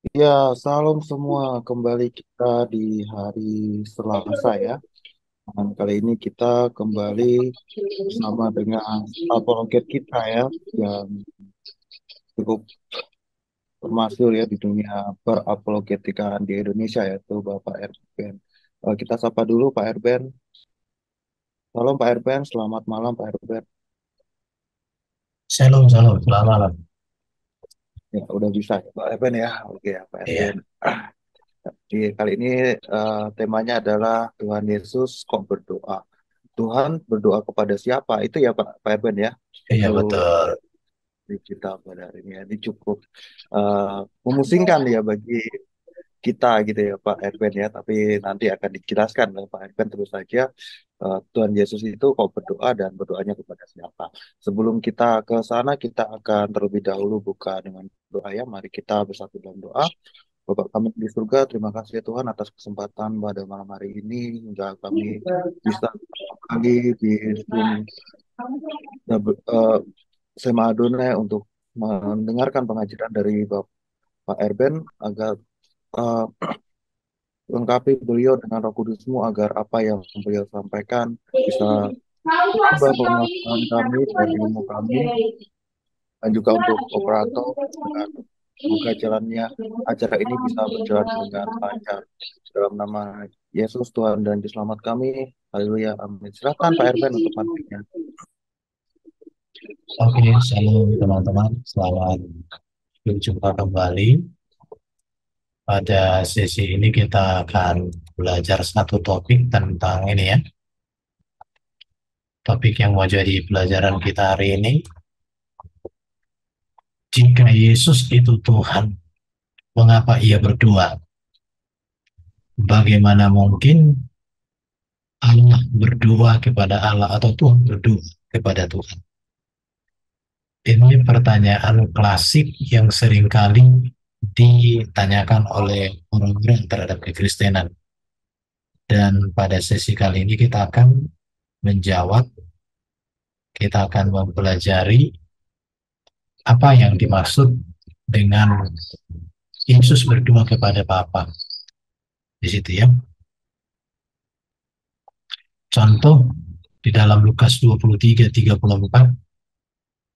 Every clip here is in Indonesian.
Ya, salam semua. Kembali kita di hari Selasa ya. Dan kali ini kita kembali bersama dengan apologet kita ya, yang cukup termasyhur ya di dunia perapologetikan di Indonesia yaitu Bapak Erben. Kita sapa dulu Pak Erben. Salam Pak Erben, selamat malam Pak Erben. Shalom, shalom, selamat malam. Ya, udah bisa ya Pak Erben ya. Oke ya Pak Erben. Iya, Di kali ini temanya adalah Tuhan Yesus kok berdoa. Tuhan berdoa kepada siapa? Itu ya Pak Eben ya. iya Itu betul. di kita pada hari ini. Ini cukup memusingkan ya bagi kita gitu ya Pak Erben ya. Tapi nanti akan dijelaskan oleh Pak Erben terus saja. Tuhan Yesus itu kok berdoa dan berdoanya kepada siapa. Sebelum kita ke sana, kita akan terlebih dahulu buka dengan doa ya. Mari kita bersatu dalam doa. Bapak kami di surga, terima kasih ya Tuhan atas kesempatan pada malam hari ini hingga kami bisa kembali di Zoom Sema Adonai untuk mendengarkan pengajaran dari Bapak Erben agar eh, lengkapi beliau dengan Roh Kudus-Mu agar apa yang beliau sampaikan bisa menambah pengetahuan kami dan ilmu kami dan juga untuk operator agar semoga jalannya acara ini bisa berjalan dengan lancar. Dalam nama Yesus Tuhan dan Juru Selamat kami. Haleluya. Amin. Silakan Pak Erben untuk materinya. Oke, shalom teman-teman. Selamat berjumpa kembali. Pada sesi ini kita akan belajar satu topik tentang ini ya. Topik yang mau jadi pelajaran kita hari ini. Jika Yesus itu Tuhan, mengapa ia berdoa? Bagaimana mungkin Allah berdoa kepada Allah atau Tuhan berdoa kepada Tuhan? Ini pertanyaan klasik yang seringkali ditanyakan oleh orang-orang terhadap kekristenan. Dan pada sesi kali ini kita akan menjawab, kita akan mempelajari apa yang dimaksud dengan Yesus berdoa kepada Bapa. Di situ ya. Contoh di dalam Lukas 23:34,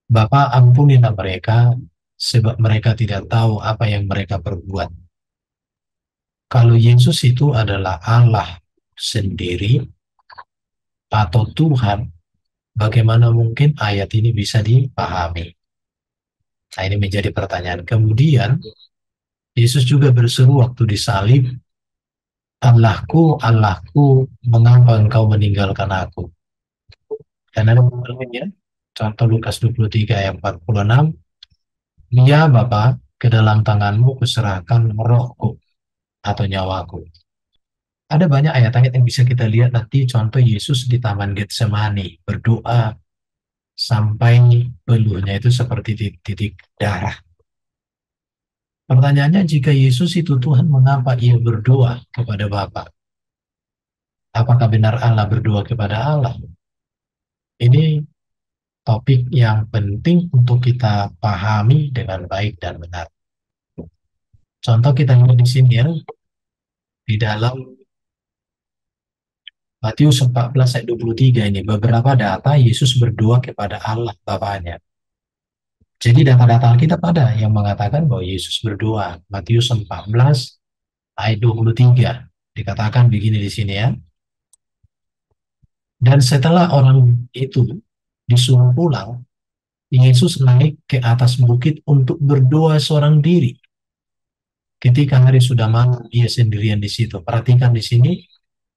Bapa ampunilah mereka sebab mereka tidak tahu apa yang mereka perbuat. Kalau Yesus itu adalah Allah sendiri atau Tuhan, bagaimana mungkin ayat ini bisa dipahami? Nah, ini menjadi pertanyaan. Kemudian, Yesus juga berseru waktu disalib, Allahku, Allahku, mengapa engkau meninggalkan aku? Dan ada beberapa contoh Lukas 23 ayat 46, ya Bapa, ke dalam tanganmu kuserahkan rohku atau nyawaku. Ada banyak ayat-ayat yang bisa kita lihat nanti contoh Yesus di Taman Getsemani berdoa sampai peluhnya itu seperti titik darah. Pertanyaannya, jika Yesus itu Tuhan, mengapa ia berdoa kepada Bapa? Apakah benar Allah berdoa kepada Allah? Ini topik yang penting untuk kita pahami dengan baik dan benar. Contoh kita lihat di sini ya, di dalam Matius 14 ayat 23 ini, beberapa data Yesus berdoa kepada Allah Bapaknya. Jadi data-data Alkitab ada yang mengatakan bahwa Yesus berdoa. Matius 14 ayat 23 dikatakan begini di sini ya. Dan setelah orang itu disuruh pulang, Yesus naik ke atas bukit untuk berdoa seorang diri. Ketika hari sudah malam, dia sendirian di situ. Perhatikan di sini,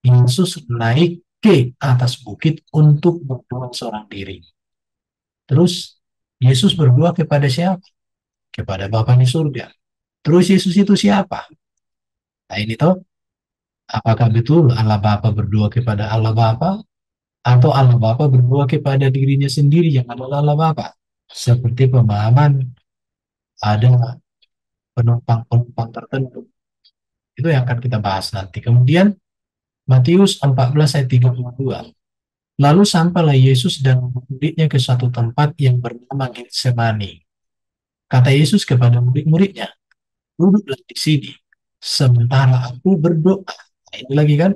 Yesus naik ke atas bukit untuk berdoa seorang diri. Terus, Yesus berdoa kepada siapa? Kepada Bapa di surga. Terus Yesus itu siapa? Nah ini tuh, apakah betul Allah Bapa berdoa kepada Allah Bapa? Atau Allah Bapa berdoa kepada dirinya sendiri yang adalah Allah Bapa? Seperti pemahaman ada penumpang-penumpang tertentu. Itu yang akan kita bahas nanti. Kemudian Matius 14 ayat 32. Lalu sampailah Yesus dan muridnya ke satu tempat yang bernama Getsemani. Kata Yesus kepada murid-muridnya, duduklah di sini sementara aku berdoa. Nah, ini lagi kan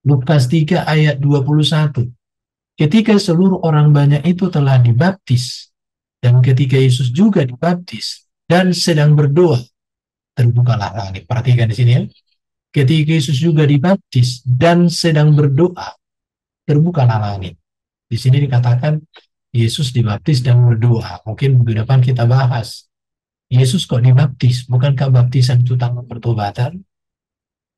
Lukas 3 ayat 21. Ketika seluruh orang banyak itu telah dibaptis, dan ketika Yesus juga dibaptis dan sedang berdoa, terbukalah langit. Perhatikan di sini ya. Ketika Yesus juga dibaptis dan sedang berdoa, terbukalah langit. Di sini dikatakan Yesus dibaptis dan berdoa. Mungkin minggu depan kita bahas. Yesus kok dibaptis? Bukankah baptisan itu tanggung pertobatan?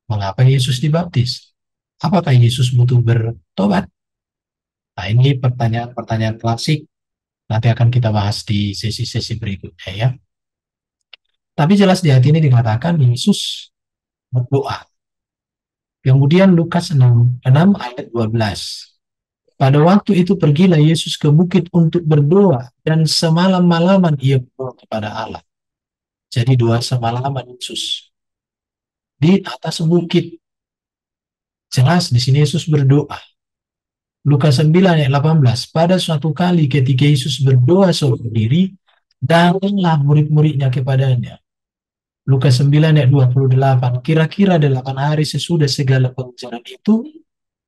Mengapa Yesus dibaptis? Apakah Yesus butuh bertobat? Nah, ini pertanyaan-pertanyaan klasik. Nanti akan kita bahas di sesi-sesi berikutnya ya. Tapi jelas di ayat ini dikatakan Yesus berdoa. Kemudian Lukas 6 ayat 12. Pada waktu itu pergilah Yesus ke bukit untuk berdoa dan semalam-malaman ia berdoa kepada Allah. Jadi doa semalaman Yesus di atas bukit. Jelas di sini Yesus berdoa. Lukas 9 ayat 18. Pada suatu kali ketika Yesus berdoa seorang diri, datanglah murid-muridnya kepadanya. Lukas 9 ayat 28. Kira-kira 8 hari sesudah segala pengajaran itu,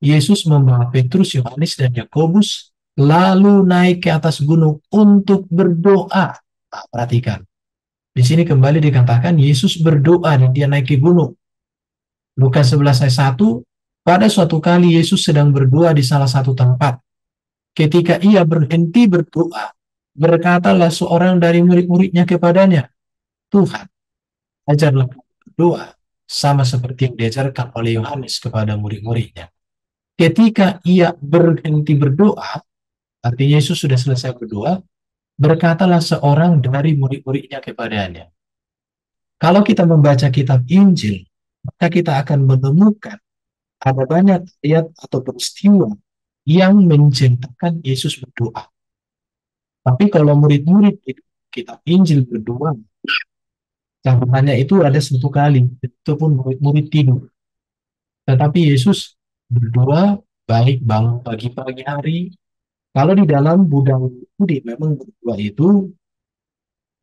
Yesus membawa Petrus, Yohanes, dan Yakobus lalu naik ke atas gunung untuk berdoa. Nah, perhatikan. Di sini kembali dikatakan Yesus berdoa dan dia naik ke gunung. Lukas 11 ayat 1. Pada suatu kali Yesus sedang berdoa di salah satu tempat. Ketika ia berhenti berdoa, berkatalah seorang dari murid-muridnya kepadanya, Tuhan, ajarlah kami berdoa sama seperti yang diajarkan oleh Yohanes kepada murid-muridnya. Ketika ia berhenti berdoa, artinya Yesus sudah selesai berdoa, berkatalah seorang dari murid-muridnya kepadanya. Kalau kita membaca kitab Injil, maka kita akan menemukan ada banyak ayat atau peristiwa yang menceritakan Yesus berdoa. Tapi kalau murid-murid di kitab Injil berdoa, catatannya itu ada satu kali, itu pun murid-murid tidur. Tetapi Yesus berdoa baik bangun pagi-pagi hari. Kalau di dalam budaya Yahudi memang berdoa itu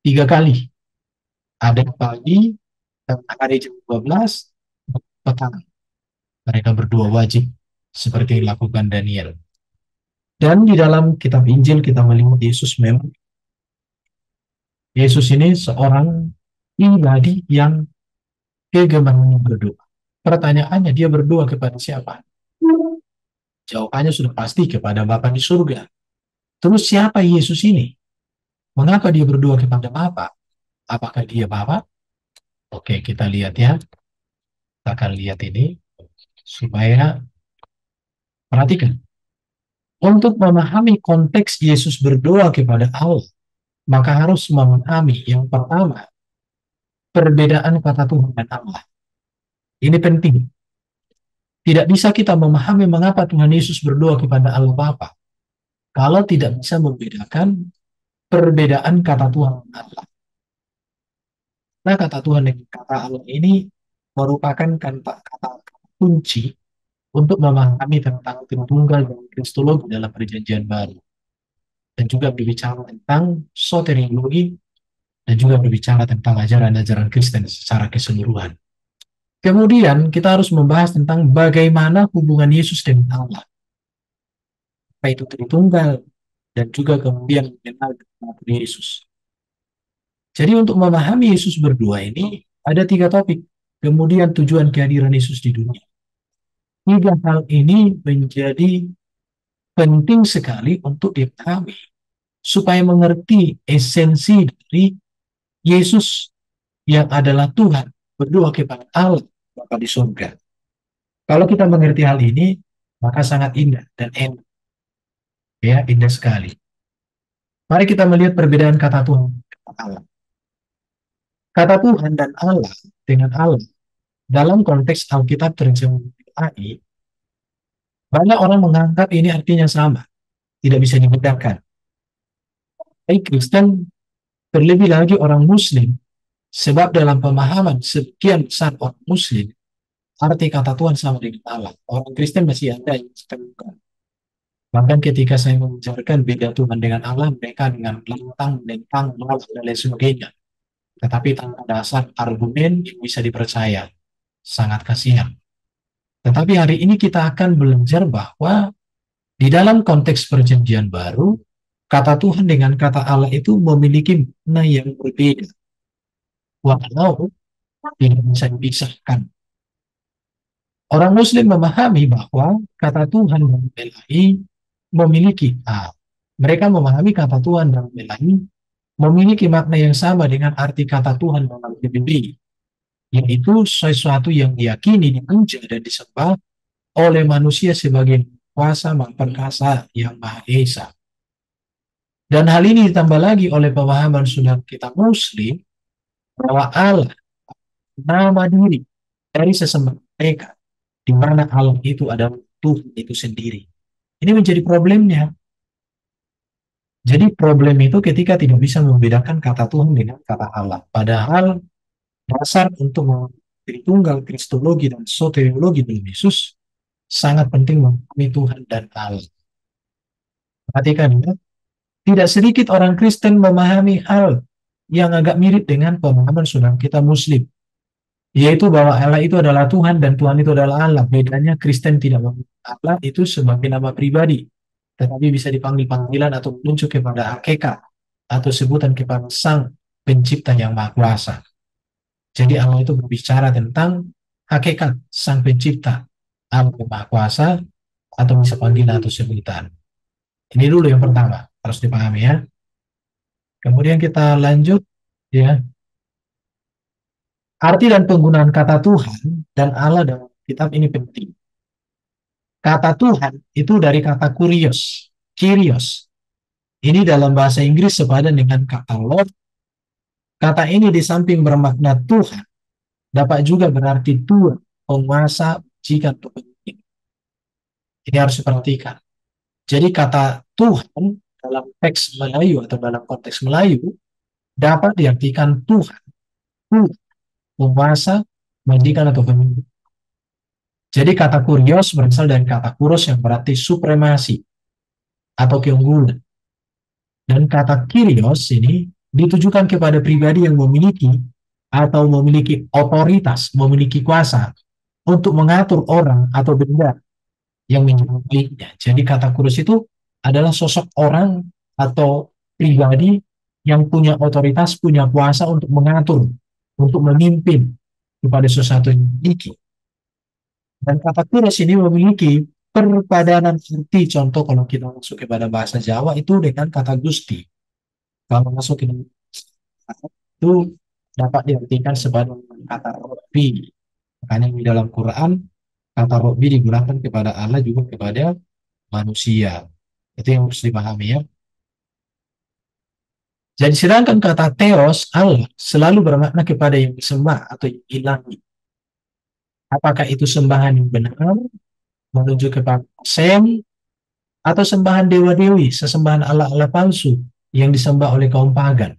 3 kali. Ada pagi, hari jam 12, petang. Mereka berdoa wajib seperti yang dilakukan Daniel. Dan di dalam kitab Injil kita melihat Yesus ini seorang pribadi yang gemar berdoa. Pertanyaannya, dia berdoa kepada siapa? Jawabannya sudah pasti kepada Bapa di surga. Terus siapa Yesus ini? Mengapa dia berdoa kepada Bapa? Apakah dia Bapa? Oke, kita lihat ya. Kita akan lihat ini supaya perhatikan. Untuk memahami konteks Yesus berdoa kepada Allah, maka harus memahami yang pertama, perbedaan kata Tuhan dan Allah. Ini penting. Tidak bisa kita memahami mengapa Tuhan Yesus berdoa kepada Allah Bapa kalau tidak bisa membedakan perbedaan kata Tuhan dan Allah. Nah, kata Tuhan dan kata Allah ini merupakan kata kunci untuk memahami tentang Tritunggal dan Kristologi dalam Perjanjian Baru. Dan juga berbicara tentang soteriologi dan juga berbicara tentang ajaran-ajaran Kristen secara keseluruhan. Kemudian kita harus membahas tentang bagaimana hubungan Yesus dengan Allah. Apa itu Tritunggal dan juga kemudian mengenal Yesus. Jadi untuk memahami Yesus berdoa ini ada 3 topik. Kemudian tujuan kehadiran Yesus di dunia. 3 hal ini menjadi penting sekali untuk dipahami supaya mengerti esensi dari Yesus yang adalah Tuhan berdoa kepada Allah Bapa di surga. Kalau kita mengerti hal ini, maka sangat indah dan enak. Ya, indah sekali. Mari kita melihat perbedaan kata Tuhan dan Allah. Kata Tuhan dan Allah dengan Allah dalam konteks Alkitab terjemahan AI, banyak orang menganggap ini artinya sama, tidak bisa dibedakan. Baik Kristen, terlebih lagi orang Muslim, sebab dalam pemahaman sekian besar orang Muslim, arti kata Tuhan sama dengan Allah. Orang Kristen masih ada yang temukan. Bahkan ketika saya mengajarkan beda Tuhan dengan Allah, mereka dengan lantang, menentang, menolak, dan lain sebagainya. tetapi tanpa dasar argumen yang bisa dipercaya. Sangat kasihan. Tetapi hari ini kita akan belajar bahwa di dalam konteks perjanjian baru, kata Tuhan dengan kata Allah itu memiliki makna yang berbeda. Walau tidak bisa dipisahkan. Orang Muslim memahami bahwa kata Tuhan dalam Belai memiliki mereka memahami kata Tuhan dalam Belai memiliki makna yang sama dengan arti kata Tuhan dalam Bibli, yaitu sesuatu yang diyakini, dipuja, dan disembah oleh manusia sebagai kuasa maha perkasa yang maha esa. Dan hal ini ditambah lagi oleh pemahaman sunnah kita Muslim bahwa Allah nama diri dari sesembahan mereka, di mana Allah itu adalah Tuhan itu sendiri. Ini menjadi problemnya. Jadi problem itu ketika tidak bisa membedakan kata Tuhan dengan kata Allah. Padahal dasar untuk mengerti tunggal kristologi dan soteriologi dalam Yesus sangat penting memahami Tuhan dan Allah. Perhatikan ya, tidak sedikit orang Kristen memahami hal yang agak mirip dengan pemahaman saudara kita Muslim, yaitu bahwa Allah itu adalah Tuhan dan Tuhan itu adalah Allah. Bedanya Kristen tidak memahami Allah itu sebagai nama pribadi, tetapi bisa dipanggil panggilan atau menunjuk kepada hakikat atau sebutan kepada Sang Pencipta yang Maha Kuasa. Jadi Allah itu berbicara tentang hakikat Sang Pencipta, Allah yang Maha Kuasa, atau bisa panggilan atau sebutan. Ini dulu yang pertama, harus dipahami ya. Kemudian kita lanjut ya. Arti dan penggunaan kata Tuhan dan Allah dalam kitab ini penting. Kata Tuhan itu dari kata kurios, kyrios. Ini dalam bahasa Inggris sepadan dengan kata Lord. Kata ini di samping bermakna Tuhan, dapat juga berarti Tuhan, penguasa, jika atau pemimpin. Ini harus diperhatikan. Jadi kata Tuhan dalam teks Melayu atau dalam konteks Melayu dapat diartikan Tuhan, penguasa, majikan atau pemimpin. Jadi kata kurios berasal dari kata kuros yang berarti supremasi atau keunggulan. Dan kata kyrios ini ditujukan kepada pribadi yang memiliki atau memiliki otoritas, memiliki kuasa untuk mengatur orang atau benda yang menjadi miliknya. Jadi kata kuros itu adalah sosok orang atau pribadi yang punya otoritas, punya kuasa untuk mengatur, untuk memimpin kepada sesuatu yang dimiliki. Dan kata kuros ini memiliki perpadanan arti. Contoh kalau kita masuk kepada bahasa Jawa itu dengan kata gusti. Kalau masuk ke itu dapat diartikan sebagai kata Robbi. Makanya di dalam Quran kata Robbi digunakan kepada Allah juga kepada manusia. Itu yang harus dipahami ya. Jadi sedangkan kata Theos, Allah, selalu bermakna kepada yang disembah atau yang hilangi. Apakah itu sembahan yang benar, menuju kepada Sem, atau sembahan dewa-dewi, sesembahan Allah-Allah palsu yang disembah oleh kaum pagan.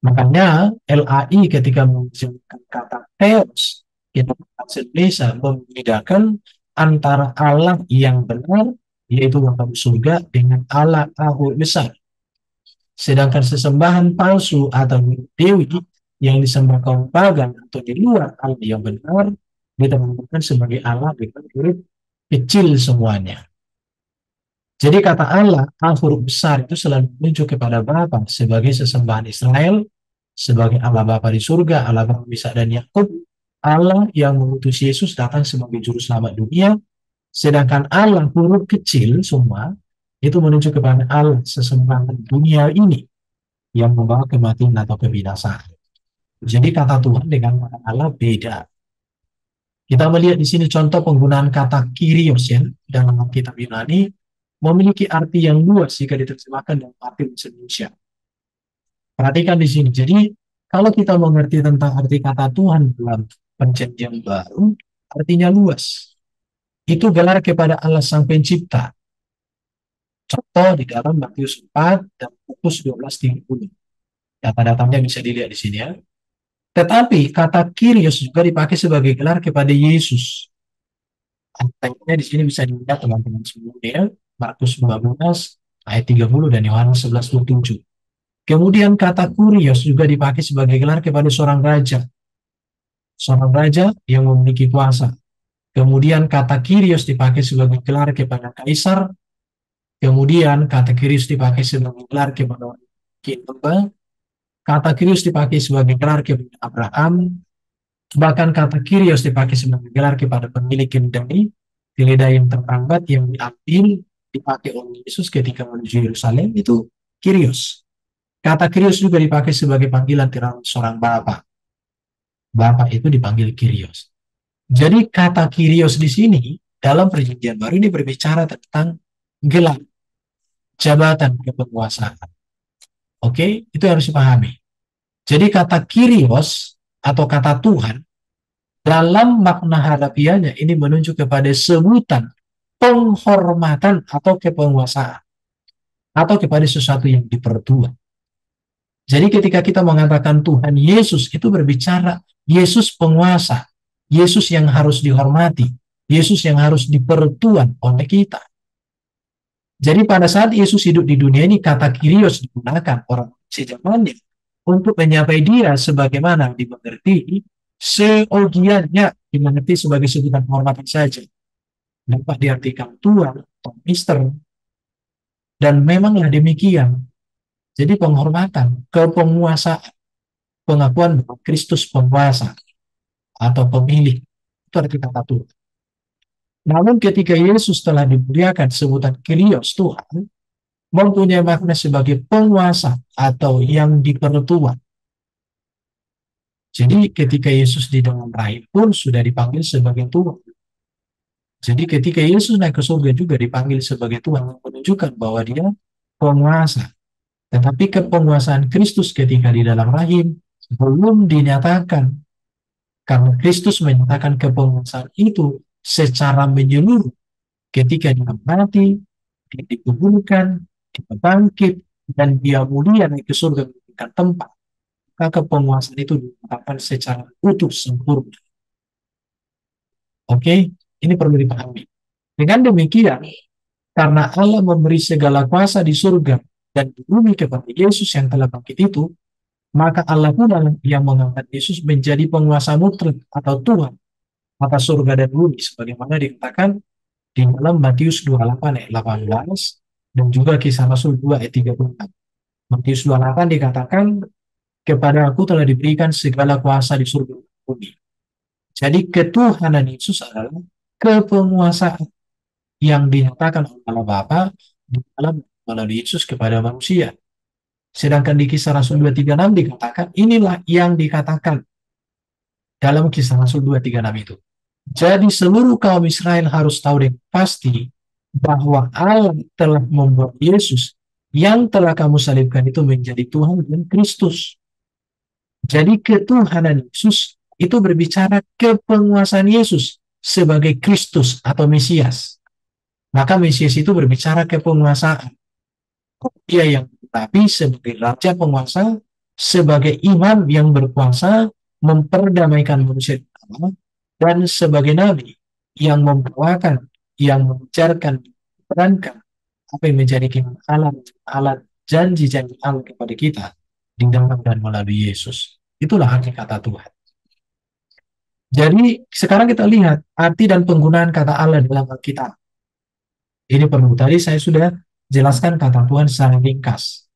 Makanya LAI ketika menunjukkan kata Theos, kita bisa membedakan antara Allah yang benar, yaitu Bapa di surga, dengan Allah Ahad besar. Sedangkan sesembahan palsu atau dewi yang disembah kaum pagan atau di luar Allah yang benar, ditemukan sebagai Allah dengan huruf kecil semuanya. Jadi kata Allah, huruf besar itu selalu menunjuk kepada Bapa sebagai sesembahan Israel, sebagai Allah Bapa di surga, Allah Bapa Ishak dan Yakub, Allah yang mengutus Yesus datang sebagai juru selamat dunia. Sedangkan Allah huruf kecil semua itu menunjuk kepada Allah sesembahan dunia ini yang membawa kematian atau kebinasaan. Jadi kata Tuhan dengan kata Allah beda. Kita melihat di sini contoh penggunaan kata kyrios ya dalam kitab Yunani memiliki arti yang luas jika diterjemahkan dalam arti bahasa Indonesia. Perhatikan di sini. Jadi kalau kita mengerti tentang arti kata Tuhan dalam perjanjian baru, artinya luas. Itu gelar kepada Allah Sang Pencipta. Contoh di dalam Matius 4 dan Markus 12:30. Data-datanya bisa dilihat di sini ya. Tetapi kata Kyrios juga dipakai sebagai gelar kepada Yesus. Artinya di sini bisa dilihat teman-teman semuanya. Markus 12 ayat 30 dan Yohanes 11:27. Kemudian kata kurios juga dipakai sebagai gelar kepada seorang raja yang memiliki kuasa. Kemudian kata Kyrios dipakai sebagai gelar kepada kaisar. Kemudian kata Kyrios dipakai sebagai gelar kepada king. Kata Kyrios dipakai sebagai gelar kepada Abraham. Bahkan kata Kyrios dipakai sebagai gelar kepada pemilik keledai yang terlambat yang diambil dipakai oleh Yesus ketika menuju Yerusalem itu Kyrios. Kata Kyrios juga dipakai sebagai panggilan terhadap seorang bapak. Bapak itu dipanggil Kyrios. Jadi kata Kyrios di sini dalam perjanjian baru ini berbicara tentang gelar, jabatan kekuasaan. Oke, itu harus dipahami. Jadi kata Kyrios atau kata Tuhan dalam makna harafiahnya ini menunjuk kepada sebutan penghormatan atau kepenguasaan atau kepada sesuatu yang dipertua. Jadi ketika kita mengatakan Tuhan Yesus itu berbicara Yesus penguasa, Yesus yang harus dihormati, Yesus yang harus dipertuan oleh kita. Jadi pada saat Yesus hidup di dunia ini kata Kyrios digunakan orang sejamannya untuk menyapai dia sebagaimana dimengerti seogianya dimengerti sebagai sebutan penghormatan saja. Dapat diartikan Tuhan atau Mister. Dan memanglah demikian. Jadi penghormatan, kepenguasaan, pengakuan bahwa Kristus penguasa atau pemilik, itu arti kata Tuhan. Namun ketika Yesus telah dimuliakan sebutan Kyrios Tuhan, mempunyai makna sebagai penguasa atau yang dipertua. Jadi ketika Yesus di dalam rahim pun sudah dipanggil sebagai Tuhan. Jadi ketika Yesus naik ke surga juga dipanggil sebagai Tuhan, menunjukkan bahwa dia penguasa. Tetapi kepenguasaan Kristus ketika di dalam rahim belum dinyatakan. Karena Kristus menyatakan kepenguasaan itu secara menyeluruh ketika dia mati, dia dikuburkan, dia bangkit, dan dia mulia naik ke surga ke tempat. Maka kepenguasaan itu dinyatakan secara utuh sempurna. Oke, ini perlu dipahami. Dengan demikian, karena Allah memberi segala kuasa di surga dan di bumi kepada Yesus yang telah bangkit itu, maka Allah pun yang mengangkat Yesus menjadi penguasa mutlak atau Tuhan atas surga dan bumi, sebagaimana dikatakan di dalam Matius 28 ayat 18 dan juga Kisah Rasul 2 ayat 34. Matius 28 dikatakan, kepada aku telah diberikan segala kuasa di surga dan bumi. Jadi ketuhanan Yesus adalah kepenguasaan yang dinyatakan oleh Allah Bapa di dalam melalui Yesus kepada manusia. Sedangkan di Kisah Rasul 236 dikatakan, inilah yang dikatakan dalam Kisah Rasul 236 itu. Jadi seluruh kaum Israel harus tahu dengan pasti bahwa Allah telah membuat Yesus yang telah kamu salibkan itu menjadi Tuhan dan Kristus. Jadi ketuhanan Yesus itu berbicara kepenguasaan Yesus sebagai Kristus atau Mesias. Maka Mesias itu berbicara kepenguasaan. Dia yang tetapi sebagai raja penguasa, sebagai imam yang berkuasa memperdamaikan manusia Allah, dan sebagai nabi yang membawakan, yang mengajarkan, perankan apa yang menjadi alat janji-janji Allah kepada kita di dalam dan melalui Yesus. Itulah arti kata Tuhan. Jadi sekarang kita lihat arti dan penggunaan kata Allah dalam Alkitab. Ini perlu. Tadi saya sudah jelaskan kata Tuhan secara ringkas.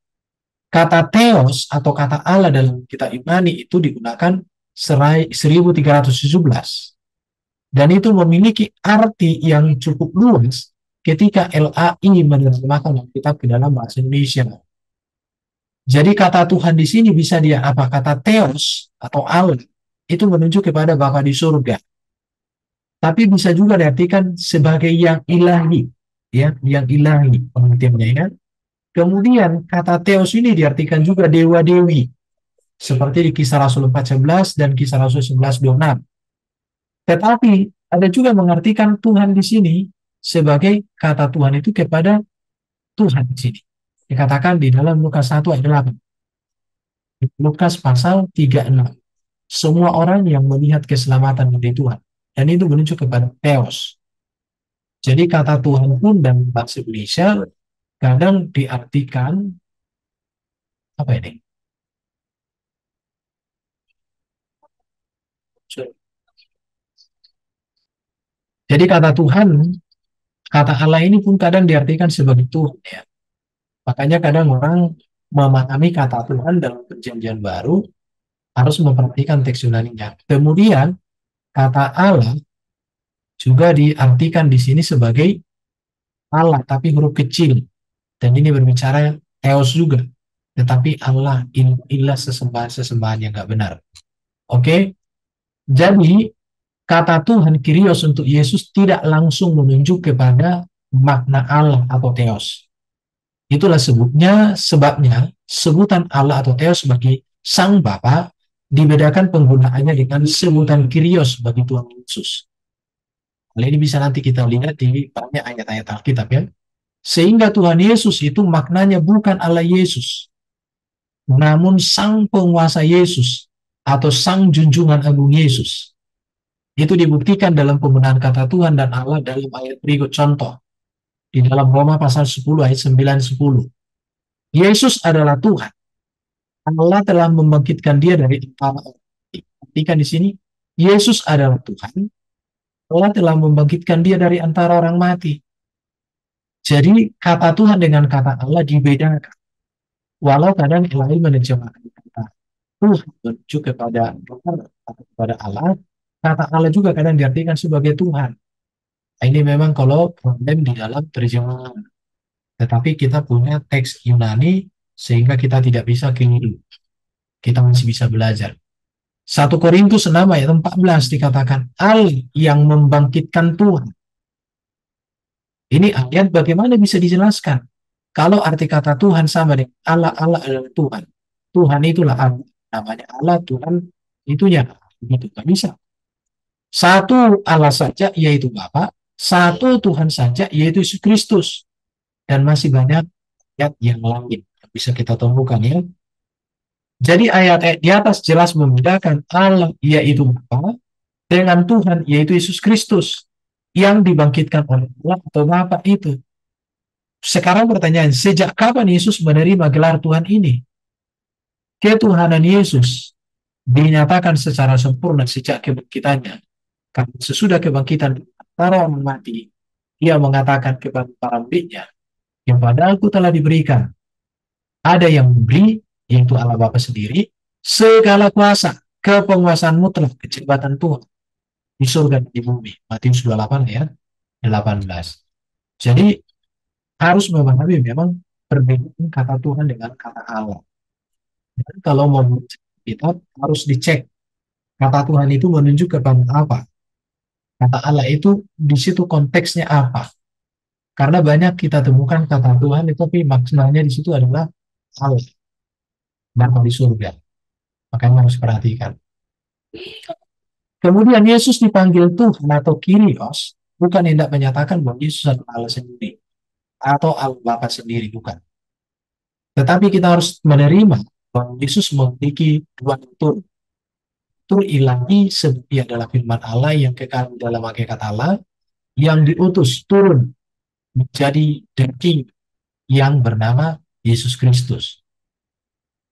Kata Theos atau kata Allah dalam kita imani itu digunakan 1317. Dan itu memiliki arti yang cukup luas ketika LAI menerjemahkan Alkitab ke dalam bahasa Indonesia. Jadi kata Tuhan di sini bisa dia apa? Kata Theos atau Allah itu menunjuk kepada Bapa di surga. Tapi bisa juga diartikan sebagai yang ilahi, ya, yang ilahi pengertiannya ya. Kemudian kata Theos ini diartikan juga dewa-dewi. Seperti di Kisah Rasul 14 dan Kisah Rasul 11:26. Tetapi ada juga mengartikan Tuhan di sini sebagai kata Tuhan itu kepada Tuhan di sini. Dikatakan di dalam Lukas 1 ayat 8. Lukas pasal 36. Semua orang yang melihat keselamatan dari Tuhan. Dan itu menunjuk kepada Theos. Jadi kata Tuhan pun dalam bahasa Indonesia kadang diartikan Apa ini? Jadi kata Tuhan, kata Allah ini pun kadang diartikan sebagai Tuhan ya. Makanya kadang orang memahami kata Tuhan dalam perjanjian baru harus memperhatikan teks Yunaninya. Kemudian kata Allah juga diartikan di sini sebagai Allah tapi huruf kecil. Dan ini berbicara Theos juga. Tetapi Allah, inilah sesembahan-sesembahan yang nggak benar. Oke? Jadi kata Tuhan Kyrios untuk Yesus tidak langsung menunjuk kepada makna Allah atau Theos. Itulah sebabnya sebutan Allah atau Theos sebagai Sang Bapa dibedakan penggunaannya dengan sebutan Kyrios bagi Tuhan Yesus. Hal ini bisa nanti kita lihat di banyak ayat-ayat Alkitab ya. Sehingga Tuhan Yesus itu maknanya bukan Allah Yesus, namun Sang Penguasa Yesus atau Sang Junjungan Agung Yesus. Itu dibuktikan dalam penggunaan kata Tuhan dan Allah dalam ayat berikut. Contoh, di dalam Roma pasal 10 ayat 9-10. Yesus adalah Tuhan. Allah telah membangkitkan dia dari antara orang mati. Perhatikan di sini, Yesus adalah Tuhan. Allah telah membangkitkan dia dari antara orang mati. Jadi kata Tuhan dengan kata Allah dibedakan. Walau kadang lain menerjemahkan kata Tuhan menuju kepada Tuhan atau kepada Allah, kata Allah juga kadang diartikan sebagai Tuhan. Nah, ini memang kalau problem di dalam terjemahan. Tetapi kita punya teks Yunani sehingga kita tidak bisa keliru. Kita masih bisa belajar. 1 Korintus 6 ayat 14 dikatakan Allah yang membangkitkan Tuhan. Ini ayat bagaimana bisa dijelaskan? Kalau arti kata Tuhan sama dengan Allah, Allah adalah Tuhan. Tuhan itulah Allah. Namanya Allah, Tuhan itunya. Begitu, tak bisa. Satu Allah saja, yaitu Bapa. Satu Tuhan saja, yaitu Yesus Kristus. Dan masih banyak ayat yang lain yang bisa kita temukan ya. Jadi ayat-ayat di atas jelas membedakan Allah, yaitu Bapa, dengan Tuhan, yaitu Yesus Kristus. Yang dibangkitkan oleh Allah atau Bapa itu. Sekarang pertanyaan, sejak kapan Yesus menerima gelar Tuhan ini? Ketuhanan Yesus dinyatakan secara sempurna sejak kebangkitannya. Karena sesudah kebangkitan para orang mati, ia mengatakan kepada para muridnya, yang padaku telah diberikan, ada yang memberi, yaitu Allah Bapa sendiri, segala kuasa, kepenguasaan mutlak, kejabatan Tuhan, di surga dan di bumi. Matius 28 ya, 18. Jadi, harus memahami memang perbedaan kata Tuhan dengan kata Allah. Dan kalau mau kita harus dicek kata Tuhan itu menunjuk kepada apa, kata Allah itu di situ konteksnya apa. Karena banyak kita temukan kata Tuhan itu, tapi maknanya di situ adalah Allah dan di surga. Makanya harus perhatikan. Kemudian Yesus dipanggil Tuhan atau Kyrios bukan hendak menyatakan bahwa Yesus adalah Allah sendiri atau Allah Bapa sendiri, bukan. Tetapi kita harus menerima bahwa Yesus memiliki dua natur. Natur ilahi seperti adalah firman Allah yang kekal dalam hakikat Allah, yang diutus turun menjadi daging yang bernama Yesus Kristus.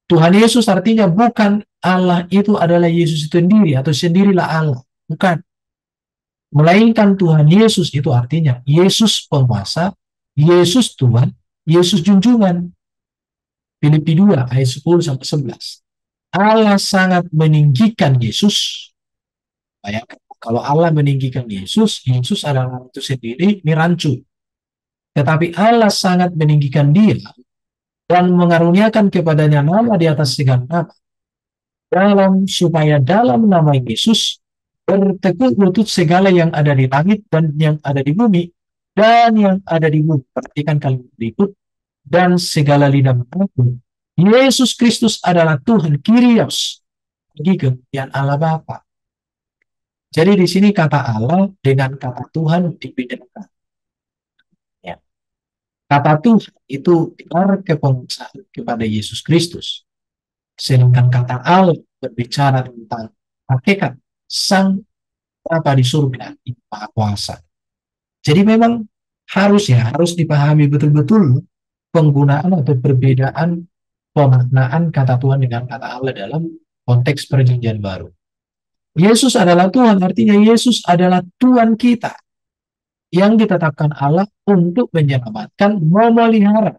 Tuhan Yesus artinya bukan Allah itu adalah Yesus itu sendiri atau sendirilah Allah. Bukan. Melainkan Tuhan Yesus itu artinya Yesus penguasa, Yesus Tuhan, Yesus junjungan. Filipi 2 ayat 10-11. Allah sangat meninggikan Yesus. Bayangkan, kalau Allah meninggikan Yesus, Yesus adalah itu sendiri, ini rancu. Tetapi Allah sangat meninggikan dia dan mengaruniakan kepadanya nama di atas segala nama. Supaya dalam nama Yesus bertekuk lutut segala yang ada di langit dan yang ada di bumi dan yang ada di bumi. Perhatikan kalimat berikut. Dan segala lidah mengaku Yesus Kristus adalah Tuhan, Kyrios, bagi kemuliaan Allah Bapa. Jadi di sini kata Allah dengan kata Tuhan dibedakan. Ya. Kata Tuhan itu gelar kepenguasaan kepada Yesus Kristus. Sedangkan kata Allah berbicara tentang hakikat Sang Bapa di surga, yang Maha Kuasa. Jadi memang harus dipahami betul-betul penggunaan atau perbedaan pemaknaan kata Tuhan dengan kata Allah dalam konteks perjanjian baru. Yesus adalah Tuhan, artinya Yesus adalah Tuhan kita yang ditetapkan Allah untuk menyelamatkan, memelihara,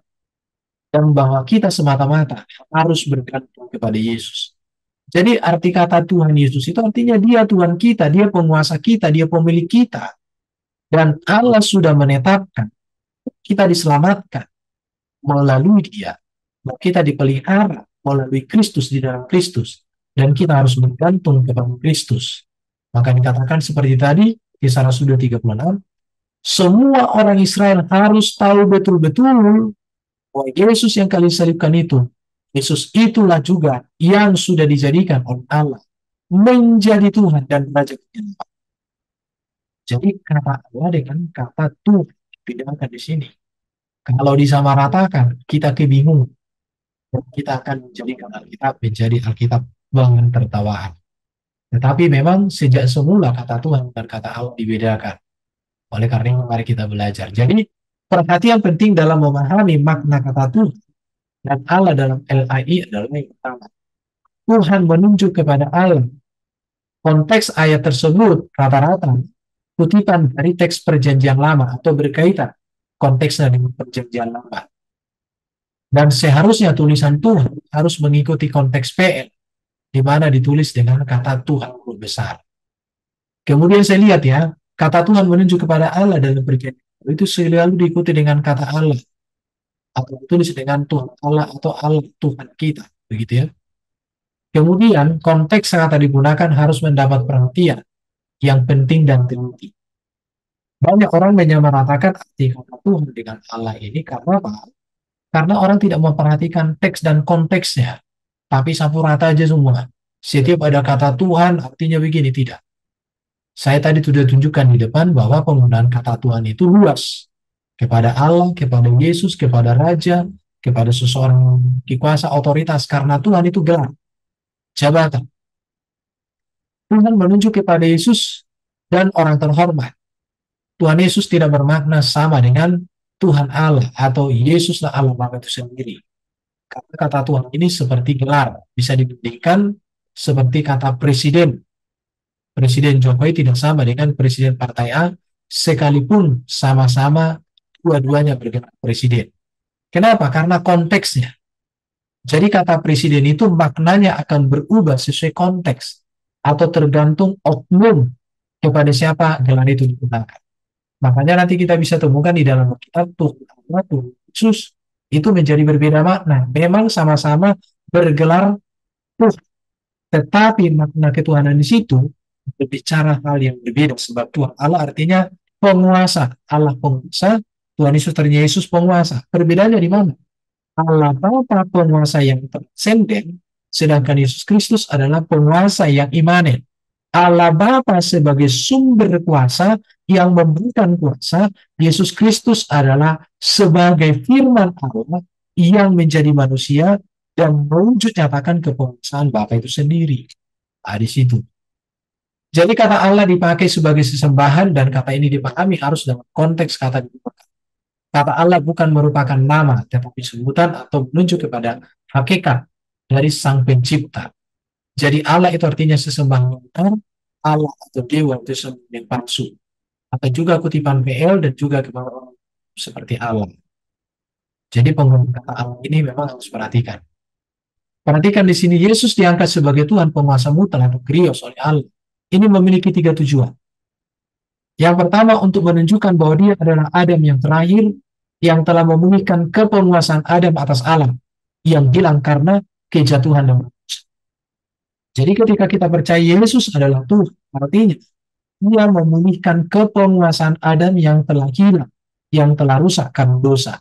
dan bahwa kita semata-mata harus bergantung kepada Yesus. Jadi arti kata Tuhan Yesus itu artinya dia Tuhan kita, dia penguasa kita, dia pemilik kita. Dan Allah sudah menetapkan kita diselamatkan melalui dia. Dan kita dipelihara melalui Kristus di dalam Kristus. Dan kita harus bergantung kepada Kristus. Maka dikatakan seperti tadi, Kisah Rasul 36, semua orang Israel harus tahu betul-betul bahwa Yesus yang kalian salibkan itu, Yesus itulah juga yang sudah dijadikan oleh Allah menjadi Tuhan dan Raja kita. Jadi kata Allah dengan kata Tuhan dibedakan di sini. Kalau disamaratakan, kita kebingungan. Kita akan menjadikan Alkitab menjadi Alkitab bahan tertawaan. Tetapi memang sejak semula kata Tuhan dan kata Allah dibedakan. Oleh karena itu mari kita belajar. Jadi perhatian penting dalam memahami makna kata Tuhan dan Allah dalam LAI adalah yang pertama. Tuhan menunjuk kepada Allah. Konteks ayat tersebut rata-rata kutipan dari teks perjanjian lama atau berkaitan konteksnya dengan perjanjian lama. Dan seharusnya tulisan Tuhan harus mengikuti konteks PL, di mana ditulis dengan kata Tuhan huruf besar. Kemudian saya lihat ya, kata Tuhan menunjuk kepada Allah dalam perjanjian itu selalu diikuti dengan kata Allah, atau ditulis dengan Tuhan Allah atau Allah Tuhan kita, begitu ya. Kemudian konteks yang akan digunakan harus mendapat perhatian yang penting dan teliti. Banyak orang menyamaratakan arti kata Tuhan dengan Allah ini karena apa? Karena orang tidak memperhatikan teks dan konteksnya, tapi sapu rata aja semua. Setiap ada kata Tuhan artinya begini, tidak. Saya tadi sudah tunjukkan di depan bahwa penggunaan kata Tuhan itu luas. Kepada Allah, kepada Yesus, kepada Raja, kepada seseorang kuasa otoritas. Karena Tuhan itu gelar, jabatan. Tuhan menunjuk kepada Yesus dan orang terhormat. Tuhan Yesus tidak bermakna sama dengan Tuhan Allah atau Yesuslah Allah Bapa itu sendiri. Karena kata Tuhan ini seperti gelar, bisa dibandingkan seperti kata presiden. Presiden Jokowi tidak sama dengan presiden partai A, sekalipun sama-sama dua-duanya bergelar presiden. Kenapa? Karena konteksnya. Jadi kata presiden itu maknanya akan berubah sesuai konteks atau tergantung oknum kepada siapa gelar itu digunakan. Makanya nanti kita bisa temukan di dalam kitab Tuhan Yesus itu menjadi berbeda makna. Memang sama-sama bergelar Tuhan, tetapi makna ketuhanan di situ berbicara hal yang berbeda. Sebab Tuhan Allah artinya penguasa, Allah penguasa, Tuhan Yesus ternyata Yesus penguasa. Perbedaannya di mana? Allah Bapa penguasa yang transenden, sedangkan Yesus Kristus adalah penguasa yang imanen. Allah Bapa sebagai sumber kuasa yang memberikan kuasa, Yesus Kristus adalah sebagai firman Allah yang menjadi manusia dan mewujud nyatakan kekuasaan Bapa itu sendiri. Di situ. Jadi kata Allah dipakai sebagai sesembahan dan kata ini dipahami harus dalam konteks kata dipakai. Kata Allah bukan merupakan nama, tetapi sebutan atau menunjuk kepada hakikat dari Sang Pencipta. Jadi Allah itu artinya sesembahan yang Allah atau Dewa itu sesembahan yang palsu. Atau juga kutipan PL dan juga kepada orang seperti Allah. Jadi penggunaan kata Allah ini memang harus perhatikan. Perhatikan di sini Yesus diangkat sebagai Tuhan penguasa mutlak atau Krios oleh Allah. Ini memiliki 3 tujuan. Yang pertama untuk menunjukkan bahwa dia adalah Adam yang terakhir yang telah memulihkan kepenguasaan Adam atas alam yang hilang karena kejatuhan dan dosa. Jadi ketika kita percaya Yesus adalah Tuhan, artinya dia memulihkan kepenguasaan Adam yang telah hilang, yang telah rusak karena dosa.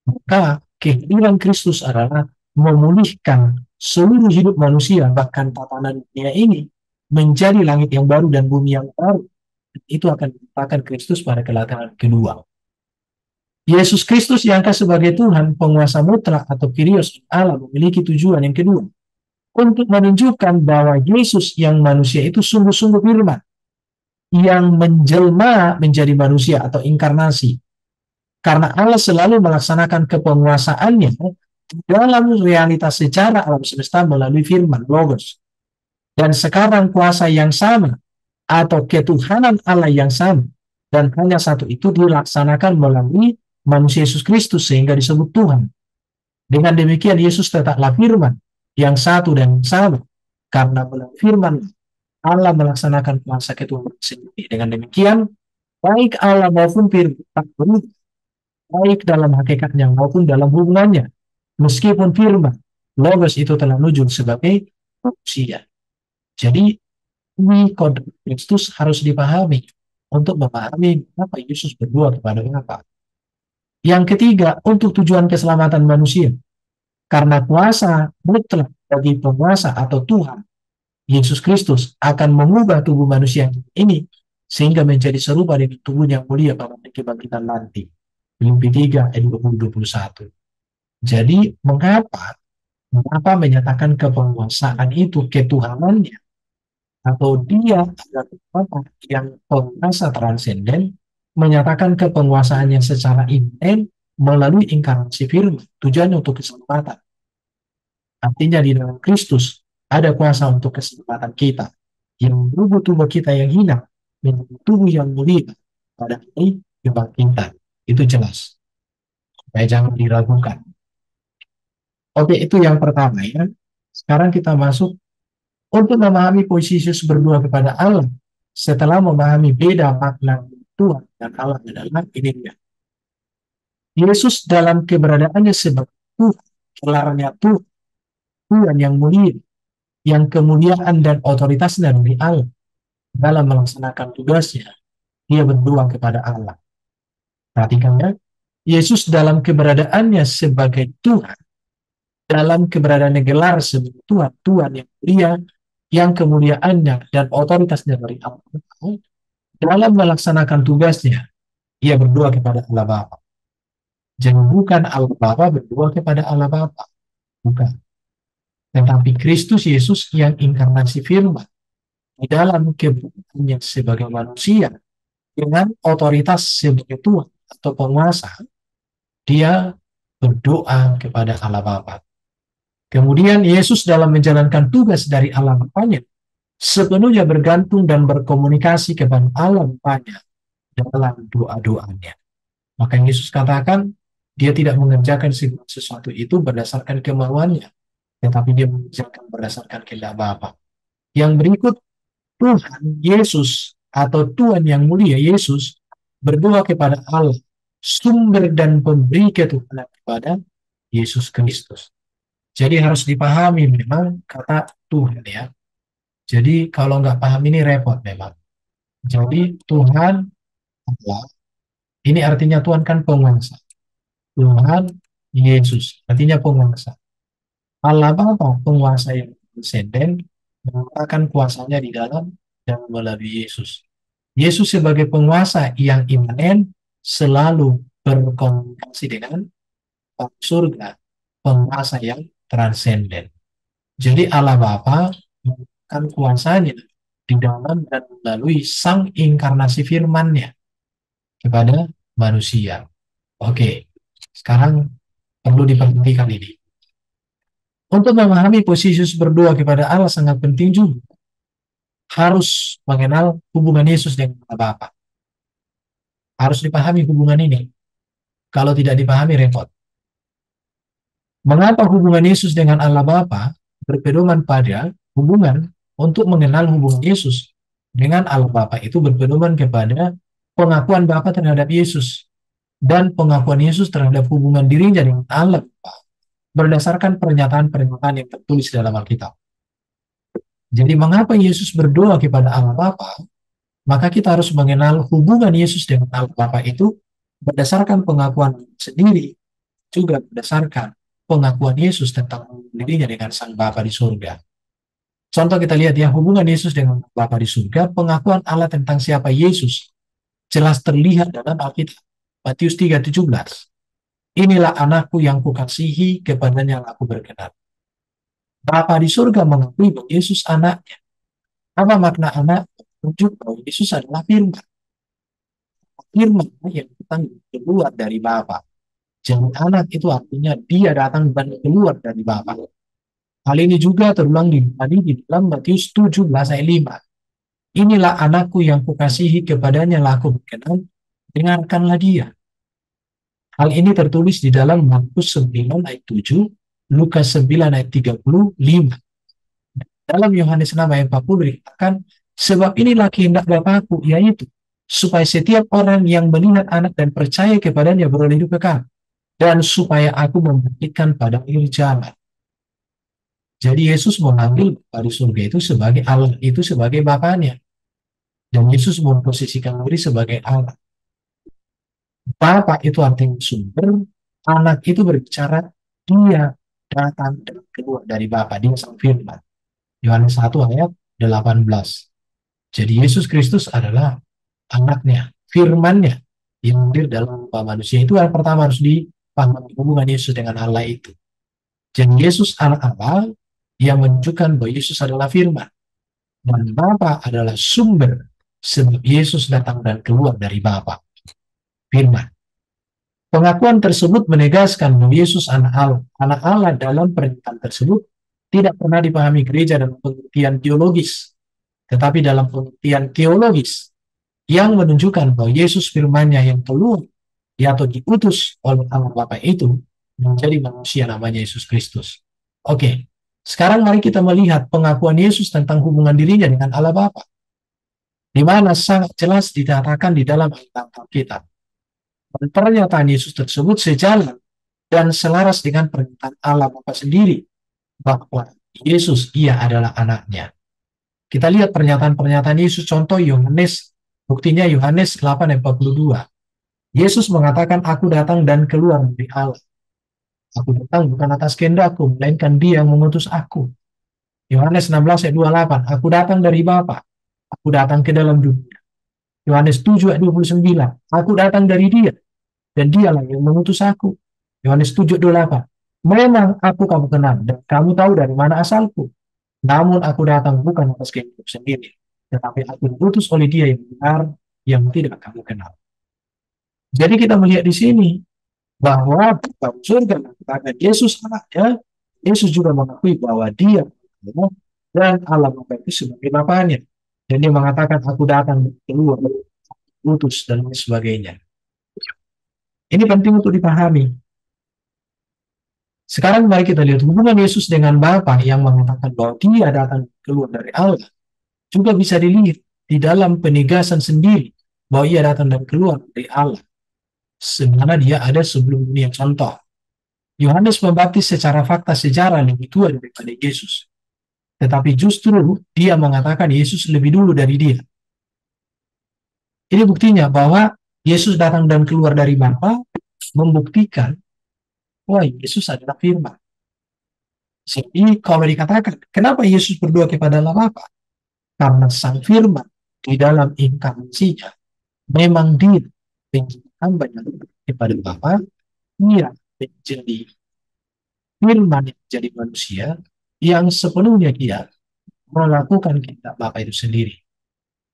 Maka kehadiran Kristus adalah memulihkan seluruh hidup manusia, bahkan tatanan dunia ini menjadi langit yang baru dan bumi yang baru. Itu akan merupakan Kristus pada kedatangan kedua. Yesus Kristus diangkat sebagai Tuhan, penguasa mutlak atau Kyrios Allah memiliki tujuan yang kedua. Untuk menunjukkan bahwa Yesus yang manusia itu sungguh-sungguh firman. Yang menjelma menjadi manusia atau inkarnasi. Karena Allah selalu melaksanakan kepenguasaannya dalam realitas sejarah alam semesta melalui firman Logos. Dan sekarang kuasa yang sama atau ketuhanan Allah yang sama dan hanya satu itu dilaksanakan melalui manusia Yesus Kristus sehingga disebut Tuhan. Dengan demikian Yesus tetaplah firman yang satu dan sama karena melalui firman Allah melaksanakan kuasa ketuhanan sendiri. Dengan demikian baik Allah maupun firman tak berubah, baik dalam hakikatnya maupun dalam hubungannya. Meskipun firman Logos itu telah muncul sebagai manusia. Jadi ini kode Kristus harus dipahami untuk memahami apa Yesus berdoa kepada Bapa. Yang ketiga, untuk tujuan keselamatan manusia. Karena kuasa mutlak bagi penguasa atau Tuhan, Yesus Kristus akan mengubah tubuh manusia ini sehingga menjadi serupa dengan tubuh yang mulia pada kebangkitan nanti. Filipi 3 ayat 20-21. Jadi mengapa menyatakan kepenguasaan itu ketuhanannya atau dia adalah Bapa yang penguasa transenden, menyatakan kepenguasaannya secara imanen melalui inkarnasi firman, tujuannya untuk keselamatan. Artinya di dalam Kristus ada kuasa untuk keselamatan kita, yang merubah tubuh kita yang hina menjadi tubuh yang mulia pada hari kebangkitan. Itu jelas, supaya jangan diragukan. Oke, itu yang pertama ya. Sekarang kita masuk untuk memahami posisi Yesus berdoa kepada Allah. Setelah memahami beda makna Tuhan dan Allah adalah ini dia. Yesus dalam keberadaannya sebagai Tuhan, gelarnya Tuhan, Tuhan yang mulia, yang kemuliaan dan otoritasnya dari Allah. Dalam melaksanakan tugasnya, dia berdoa kepada Allah. Perhatikan ya, Yesus dalam keberadaannya sebagai Tuhan, dalam keberadaannya gelar sebagai Tuhan, Tuhan yang mulia, yang kemuliaannya dan otoritasnya dari Allah. Dalam melaksanakan tugasnya, ia berdoa kepada Allah Bapa. Jadi bukan Allah Bapa berdoa kepada Allah Bapa, bukan. Tetapi Kristus Yesus yang inkarnasi firman di dalam keberadaannya sebagai manusia dengan otoritas sebagai Tuhan atau penguasa, dia berdoa kepada Allah Bapa. Kemudian Yesus dalam menjalankan tugas dari Allah Bapanya sepenuhnya bergantung dan berkomunikasi kepada Allah Bapanya dalam doa-doanya. Maka Yesus katakan, dia tidak mengerjakan sesuatu itu berdasarkan kemauannya, tetapi dia mengerjakan berdasarkan kehendak Bapa. Yang berikut, Tuhan Yesus atau Tuhan yang mulia Yesus berdoa kepada Allah, sumber dan pemberi ketuhanan kepada Yesus Kristus. Jadi harus dipahami memang kata Tuhan ya. Jadi kalau nggak paham ini repot memang. Jadi Tuhan Allah, ini artinya Tuhan kan penguasa. Tuhan Yesus, artinya penguasa. Allah Bapa, penguasa yang transenden, menggunakan kuasanya di dalam dan melalui Yesus. Yesus sebagai penguasa yang imanen selalu berkomunikasi dengan surga, penguasa yang transenden. Jadi Allah Bapa menggunakan kuasanya di dalam dan melalui sang inkarnasi firman-Nya kepada manusia. Oke, sekarang perlu diperhatikan ini. Untuk memahami posisi Yesus berdoa kepada Allah sangat penting juga. Harus mengenal hubungan Yesus dengan Allah Bapa. Harus dipahami hubungan ini. Kalau tidak dipahami repot. Mengapa hubungan Yesus dengan Allah Bapa berpedoman pada hubungan untuk mengenal hubungan Yesus dengan Allah Bapa itu berpedoman kepada pengakuan Bapa terhadap Yesus dan pengakuan Yesus terhadap hubungan dirinya dengan Allah Bapa berdasarkan pernyataan-pernyataan yang tertulis dalam Alkitab. Jadi mengapa Yesus berdoa kepada Allah Bapa? Maka kita harus mengenal hubungan Yesus dengan Allah Bapa itu berdasarkan pengakuan sendiri, juga berdasarkan pengakuan Yesus tentang dirinya dengan Sang Bapa di surga. Contoh kita lihat ya, hubungan Yesus dengan Bapa di surga, pengakuan Allah tentang siapa Yesus jelas terlihat dalam Alkitab. Matius 3:17. Inilah anakku yang kukasihi, kepadanya aku berkenan. Bapa di surga mengakui bahwa Yesus anaknya. Apa makna anak? Menunjuk bahwa Yesus adalah firman. Firman yang datang keluar dari Bapa. Jadi anak itu artinya dia datang dan keluar dari Bapa. Hal ini juga terulang di dalam Matius 17 ayat 5. Inilah anakku yang kukasihi, kepadanya lah aku berkenan, dengarkanlah dia. Hal ini tertulis di dalam Markus 9 ayat 7, Lukas 9 ayat 35. Dalam Yohanes 6 ayat 40 dikatakan, sebab inilah kehendak Bapakku, yaitu supaya setiap orang yang melihat anak dan percaya kepadanya beroleh hidup kekal, dan supaya aku membuktikan pada akhir zaman. Jadi Yesus mengambil dari surga itu sebagai Allah, itu sebagai Bapaknya. Dan Yesus memposisikan diri sebagai Allah. Bapak itu artinya sumber, anak itu berbicara, dia datang dan keluar dari Bapa, dia sang firman. Yohanes 1 ayat 18. Jadi Yesus Kristus adalah anaknya, firmannya yang hadir dalam rupa manusia. Itu yang pertama harus dipahami hubungan Yesus dengan Allah itu. Jadi Yesus anak Allah yang menunjukkan bahwa Yesus adalah firman. Dan Bapa adalah sumber, sebab Yesus datang dan keluar dari Bapa, firman. Pengakuan tersebut menegaskan bahwa Yesus anak Allah. Anak Allah dalam pernyataan tersebut tidak pernah dipahami gereja dalam pengertian teologis, tetapi dalam pengertian teologis yang menunjukkan bahwa Yesus firman-Nya yang keluar atau diutus oleh Allah Bapa itu menjadi manusia namanya Yesus Kristus. Oke, sekarang mari kita melihat pengakuan Yesus tentang hubungan dirinya dengan Allah Bapa, di mana sangat jelas dikatakan di dalam Alkitab. Pernyataan Yesus tersebut sejalan dan selaras dengan pernyataan Allah Bapa sendiri bahwa Yesus ia adalah anaknya. Kita lihat pernyataan-pernyataan Yesus, contoh Yohanes, buktinya Yohanes 8:42. Yesus mengatakan, aku datang dan keluar dari Allah. Aku datang bukan atas kehendakku, melainkan Dia yang mengutus aku. Yohanes 16:28, aku datang dari Bapa, aku datang ke dalam dunia. Yohanes 7:29, aku datang dari Dia, dan Dialah yang mengutus aku. Yohanes 7:28, memang aku kamu kenal, dan kamu tahu dari mana asalku. Namun aku datang bukan atas kehendakku sendiri, tetapi aku diutus oleh Dia yang benar, yang tidak kamu kenal. Jadi kita melihat di sini bahwa dalam surga mengatakan Yesus anaknya, Yesus juga mengakui bahwa Dia adalah dan Allah Bapa itu sebagai Bapaknya. Dan Dia mengatakan aku datang keluar, utus dan lain sebagainya. Ini penting untuk dipahami. Sekarang mari kita lihat hubungan Yesus dengan Bapa yang mengatakan bahwa Dia datang keluar dari Allah. Juga bisa dilihat di dalam penegasan sendiri bahwa Ia datang dan keluar dari Allah. Sebenarnya Dia ada sebelum dunia. Contoh, Yohanes Pembaptis secara fakta sejarah lebih tua daripada Yesus. Tetapi justru dia mengatakan Yesus lebih dulu dari dia. Ini buktinya bahwa Yesus datang dan keluar dari Bapa, membuktikan bahwa Yesus adalah firman. Jadi kalau dikatakan, kenapa Yesus berdoa kepada Allah Bapa? Karena sang firman di dalam inkarnasinya memang dia menjadikan banyak kepada Bapa, ia menjadi firman yang menjadi manusia yang sepenuhnya dia melakukan kehendak Bapa itu sendiri.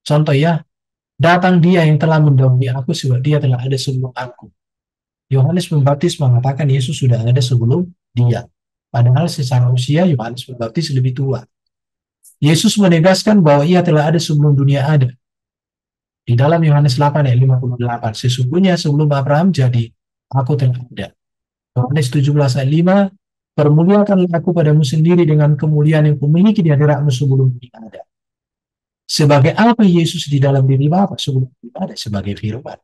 Contoh ya, datang Dia yang telah mendahului aku sebab Dia telah ada sebelum aku. Yohanes Pembaptis mengatakan Yesus sudah ada sebelum Dia. Padahal secara usia Yohanes Pembaptis lebih tua. Yesus menegaskan bahwa Ia telah ada sebelum dunia ada. Di dalam Yohanes 8 ayat 58, sesungguhnya sebelum Abraham jadi, aku telah ada. Yohanes 17 ayat 5, permuliakanlah aku padamu sendiri dengan kemuliaan yang kumiliki di hadiratmu sebelum dunia ada. Sebagai apa Yesus di dalam diri Bapa sebelum dunia ada? Sebagai firman.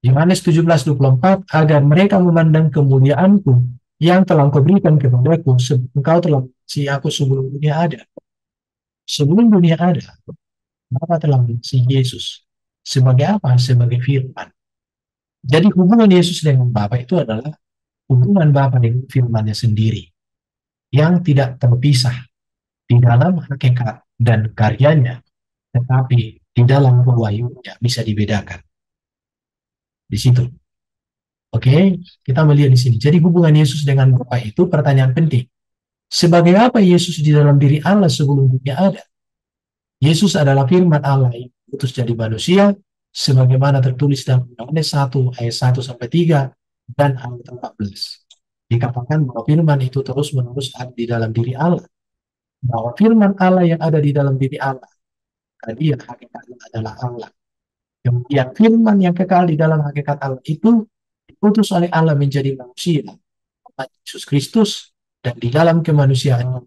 Yohanes 17:24, agar mereka memandang kemuliaanku yang telah kau berikan kepadaku sebab engkau telah mengasihi aku sebelum dunia ada. Sebelum dunia ada, Bapa telah mengasihi Yesus. Sebagai apa? Sebagai firman. Jadi hubungan Yesus dengan Bapa itu adalah hubungan Bapa dengan firman-Nya sendiri yang tidak terpisah di dalam hakikat dan karyanya, tetapi di dalam pewahyunya bisa dibedakan. Di situ. Oke, kita melihat di sini. Jadi hubungan Yesus dengan Bapa itu pertanyaan penting. Sebagai apa Yesus di dalam diri Allah sebelum dunia ada? Yesus adalah firman Allah yang diutus jadi manusia, sebagaimana tertulis dalam Yohanes 1 ayat 1 sampai 3, dan ayat 14. Dikatakan bahwa firman itu terus-menerus ada di dalam diri Allah. Bahwa firman Allah yang ada di dalam diri Allah, tadi yang hakikatnya adalah Allah. Kemudian firman yang kekal di dalam hakikat Allah itu diutus oleh Allah menjadi manusia, Yesus Kristus, dan di dalam kemanusiaannya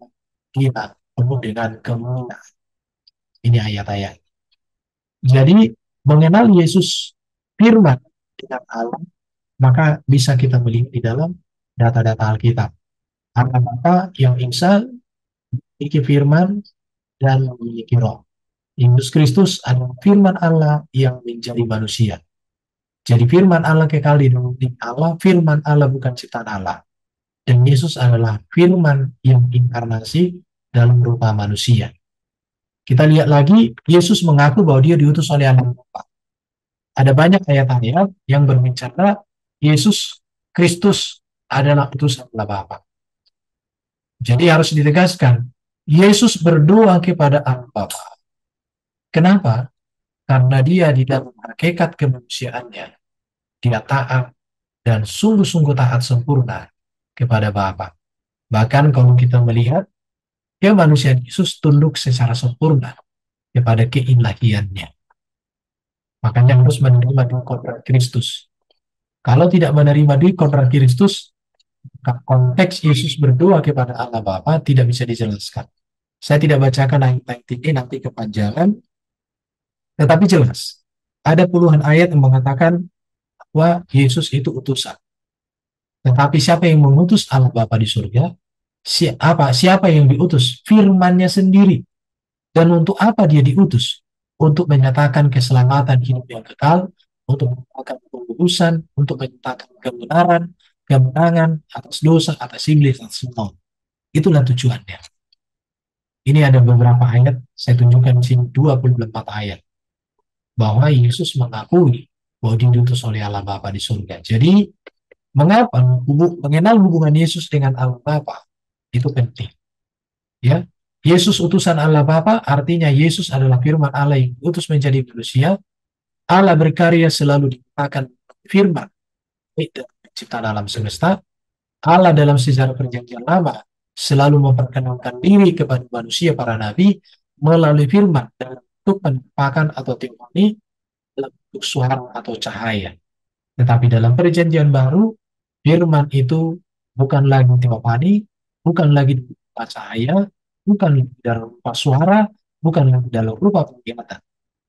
dia penuh dengan kemuliaan. Ini ayat-ayat. Jadi mengenal Yesus firman dengan Allah, maka bisa kita melihat di dalam data-data Alkitab. Allah Bapa yang insya memiliki firman dan memiliki roh. Yesus Kristus adalah firman Allah yang menjadi manusia. Jadi firman Allah kekal di dalam diri Allah, firman Allah bukan ciptaan Allah. Dan Yesus adalah firman yang inkarnasi dalam rupa manusia. Kita lihat lagi, Yesus mengaku bahwa dia diutus oleh Allah Bapa. Ada banyak ayat-ayat yang berbicara Yesus Kristus adalah utusan Allah Bapa. Jadi harus ditegaskan, Yesus berdoa kepada Allah Bapa. Kenapa? Karena dia di dalam hakikat kemanusiaannya, dia taat dan sungguh-sungguh taat sempurna kepada Bapa. Bahkan kalau kita melihat, kemanusiaan Yesus tunduk secara sempurna kepada keilahiannya. Makanya harus menerima di kodrat Kristus. Kalau tidak menerima di kodrat Kristus, konteks Yesus berdoa kepada Allah Bapa tidak bisa dijelaskan. Saya tidak bacakan ayat-ayat ini, nanti kepanjangan, tetapi jelas. Ada puluhan ayat yang mengatakan bahwa Yesus itu utusan. Tetapi siapa yang mengutus Allah Bapa di surga? Siapa yang diutus? Firman-Nya sendiri. Dan untuk apa dia diutus? Untuk menyatakan keselamatan hidup yang kekal, untuk menyatakan pengudusan, untuk menyatakan kebenaran, kemenangan atas dosa, atas iblis, atas semua. Itulah tujuannya. Ini ada beberapa ayat, saya tunjukkan di sini 24 ayat. Bahwa Yesus mengakui bahwa dia diutus oleh Allah Bapa di surga. Jadi, mengapa mengenal hubungan Yesus dengan Allah Bapa itu penting. Ya, Yesus utusan Allah Bapa artinya Yesus adalah firman Allah yang diutus menjadi manusia. Allah berkarya selalu dikatakan firman itu penciptaan alam semesta. Allah dalam sejarah perjanjian lama selalu memperkenalkan diri kepada manusia para nabi melalui firman dalam bentuk penampakan atau teofani, dalam bentuk suara atau cahaya. Tetapi dalam perjanjian baru, firman itu bukan lagi teofani, bukan lagi berupa cahaya, bukan lagi dalam rupa suara, bukan lagi dalam rupa penglihatan,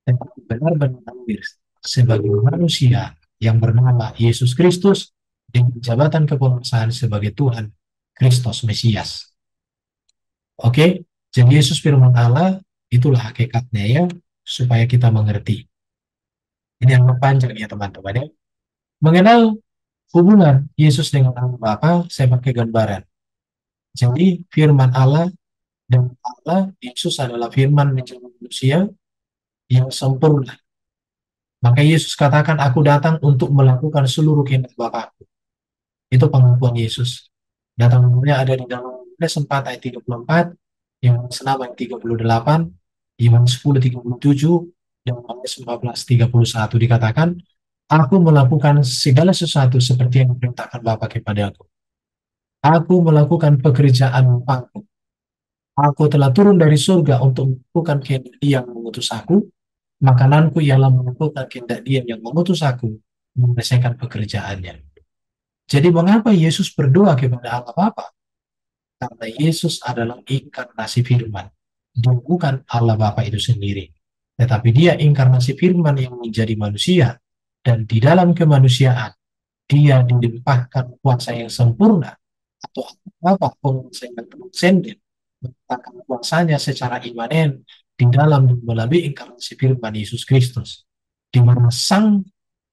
tetapi benar-benar hadir sebagai manusia yang bernama Yesus Kristus dengan jabatan kekuasaan sebagai Tuhan Kristus Mesias. Oke, jadi Yesus firman Allah itulah hakikatnya ya, supaya kita mengerti. Ini yang panjang ya teman-teman ya. Mengenal hubungan Yesus dengan Allah Bapa, saya pakai gambaran. Jadi firman Allah dan Allah, Yesus adalah firman menjadi manusia yang sempurna. Maka Yesus katakan, aku datang untuk melakukan seluruh kehendak Bapa. Itu pengakuan Yesus. Datangnya ada di dalam Yohanes 4 ayat 34, Yohanes 6 ayat 38, Yohanes 10 37, dan Yohanes 14 31 dikatakan, aku melakukan segala sesuatu seperti yang diperintahkan Bapa kepada aku. Aku melakukan pekerjaan Bapa. Aku telah turun dari surga untuk melakukan kehendak Dia yang mengutus aku. Makananku ialah melakukan kehendak Dia yang mengutus aku, menyelesaikan pekerjaannya. Jadi mengapa Yesus berdoa kepada Allah Bapa? Karena Yesus adalah inkarnasi firman. Dia bukan Allah Bapa itu sendiri. Tetapi dia inkarnasi firman yang menjadi manusia. Dan di dalam kemanusiaan, dia dilimpahkan kuasa yang sempurna. Atau apa kuasa yang transenden. Mengatakan kuasanya secara imanen di dalam dan melalui inkarnasi firman Yesus Kristus. Di mana Sang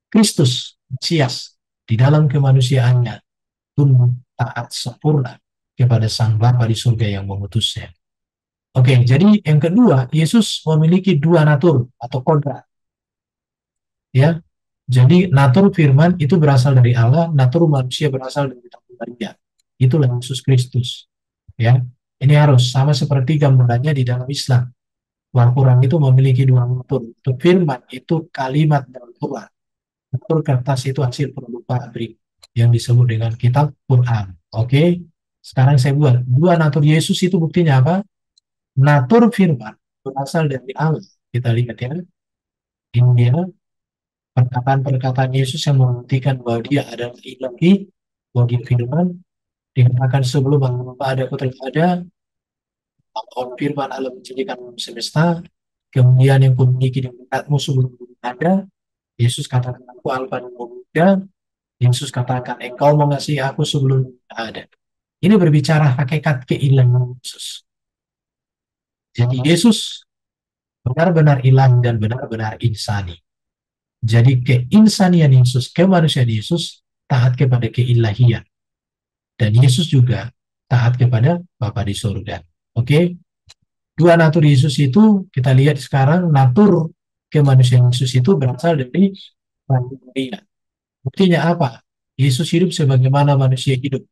Kristus, Mesias, di dalam kemanusiaannya tunduk taat sempurna kepada Sang Bapa di surga yang mengutusnya. Oke, jadi yang kedua, Yesus memiliki dua natur atau kodrat. Ya, jadi natur firman itu berasal dari Allah, natur manusia berasal dari Maria. Itulah Yesus Kristus. Ya, ini harus sama seperti gambarannya di dalam Islam. Al-Quran itu memiliki dua natur. Firman itu kalimat dari Tuhan. Natur kertas itu hasil produk pabrik. yang disebut dengan kitab Quran. Oke, sekarang saya buat dua natur Yesus itu buktinya apa? Natur firman berasal dari Allah. Kita lihat ya, ini dia perkataan-perkataan Yesus yang membuktikan bahwa dia adalah ilahi, bahwa dia firman. Dikatakan sebelum Allah ada, aku telah ada, bahwa firman Allah menjadikan alam semesta, kemudian yang memiliki di dekatmu sebelum ada. Yesus katakan aku Alfa dan Omega. Yesus katakan engkau mengasihi aku sebelum ada. Ini berbicara hakikat keilahian Yesus. Jadi Yesus benar-benar ilahi dan benar-benar insani. Jadi keinsanian Yesus, kemanusiaan Yesus taat kepada keilahian. Dan Yesus juga taat kepada Bapa di surga. Oke? Dua natur Yesus itu kita lihat sekarang, natur kemanusiaan Yesus itu berasal dari Maria. Buktinya apa? Yesus hidup sebagaimana manusia hidup.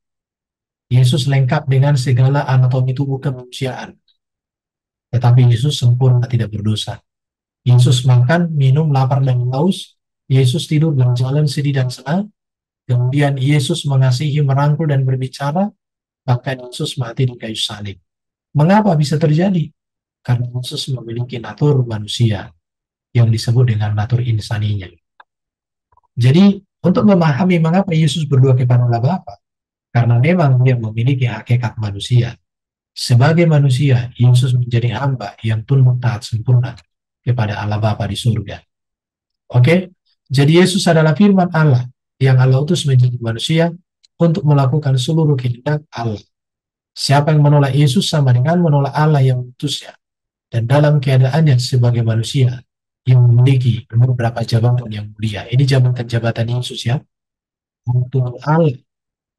Yesus lengkap dengan segala anatomi tubuh kemanusiaan. Tetapi Yesus sempurna, tidak berdosa. Yesus makan, minum, lapar dan haus. Yesus tidur dan jalan sedih dan senang. Kemudian Yesus mengasihi, merangkul dan berbicara. Bahkan Yesus mati di kayu salib. Mengapa bisa terjadi? Karena Yesus memiliki natur manusia yang disebut dengan natur insaninya. Jadi untuk memahami mengapa Yesus berdoa kepada Allah Bapa, karena memang dia memiliki hakikat manusia. Sebagai manusia, Yesus menjadi hamba yang tunduk taat sempurna kepada Allah Bapa di surga. Oke? Jadi Yesus adalah firman Allah yang Allah utus menjadi manusia untuk melakukan seluruh kehendak Allah. Siapa yang menolak Yesus sama dengan menolak Allah yang mengutusnya. Dan dalam keadaannya sebagai manusia yang memiliki beberapa jabatan yang mulia. Ini jabatan-jabatan Yesus ya. Untuk Allah,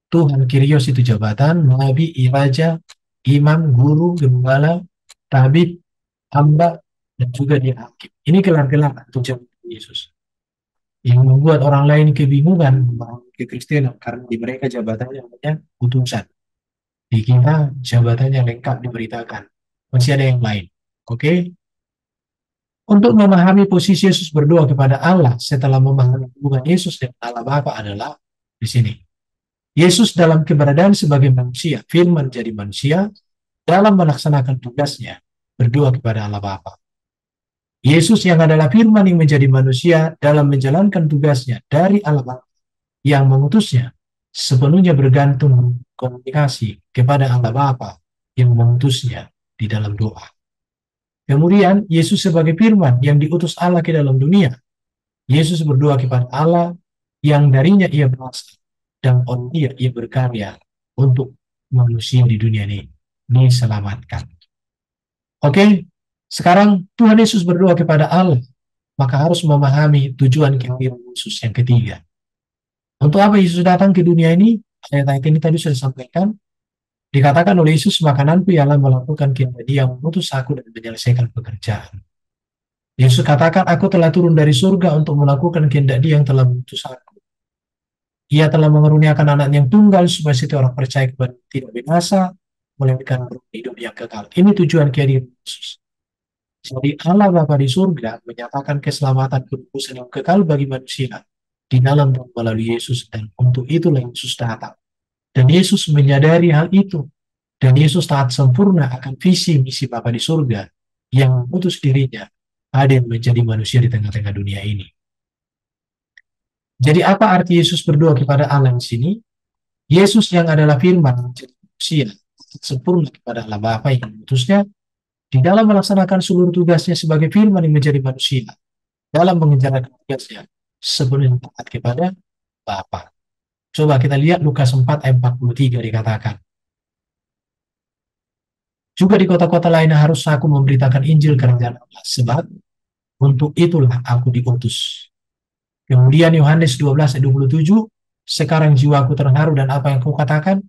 Tuhan Kyrios itu jabatan, Nabi, Raja, Imam, Guru, Gembala, Tabib, Hamba, dan juga dia hakim. Ini gelar-gelar untuk jabatan Yesus. Yang membuat orang lain kebingungan membangun kekristenan karena di mereka jabatannya namanya utusan. Di kita jabatannya lengkap diberitakan. Masih ada yang lain. Oke? Untuk memahami posisi Yesus berdoa kepada Allah setelah memahami hubungan Yesus dengan Allah Bapa adalah di sini. Yesus dalam keberadaan sebagai manusia, firman jadi manusia, dalam melaksanakan tugasnya, berdoa kepada Allah Bapa. Yesus yang adalah firman yang menjadi manusia dalam menjalankan tugasnya dari Allah Bapa yang mengutusnya, sepenuhnya bergantung komunikasi kepada Allah Bapa yang mengutusnya di dalam doa. Kemudian Yesus sebagai firman yang diutus Allah ke dalam dunia. Yesus berdoa kepada Allah yang darinya ia berasal dan oleh dia ia berkarya untuk manusia di dunia ini diselamatkan. Oke, sekarang Tuhan Yesus berdoa kepada Allah, maka harus memahami tujuan kehadiran Yesus yang ketiga. Untuk apa Yesus datang ke dunia ini? Ayat-ayat ini tadi sudah disampaikan. Dikatakan oleh Yesus, makananku ialah melakukan kehendak Dia yang mengutus aku dan menyelesaikan pekerjaan. Yesus katakan, aku telah turun dari surga untuk melakukan kehendak Dia yang telah mengutus aku. Ia telah mengaruniakan anak yang tunggal supaya setiap orang percaya kepada tidak binasa, melainkan hidup yang kekal. Ini tujuan kehadiran Yesus. Jadi Allah Bapa di surga menyatakan keselamatan penebusan yang kekal bagi manusia di dalam dan melalui Yesus, dan untuk itulah Yesus datang. Dan Yesus menyadari hal itu. Dan Yesus taat sempurna akan visi misi Bapa di surga yang mengutus dirinya hadir menjadi manusia di tengah-tengah dunia ini. Jadi apa arti Yesus berdoa kepada Allah di sini? Yesus yang adalah firman menjadi manusia sempurna kepada Allah Bapa yang mengutusnya di dalam melaksanakan seluruh tugasnya sebagai firman yang menjadi manusia dalam mengerjakan tugasnya sebelum taat kepada Bapa. Coba kita lihat Lukas 4 ayat 43 dikatakan. Juga di kota-kota lain harus aku memberitakan Injil kerajaan Allah, sebab untuk itulah aku diutus. Kemudian Yohanes 12 ayat 27, sekarang jiwaku terharu dan apa yang kau katakan?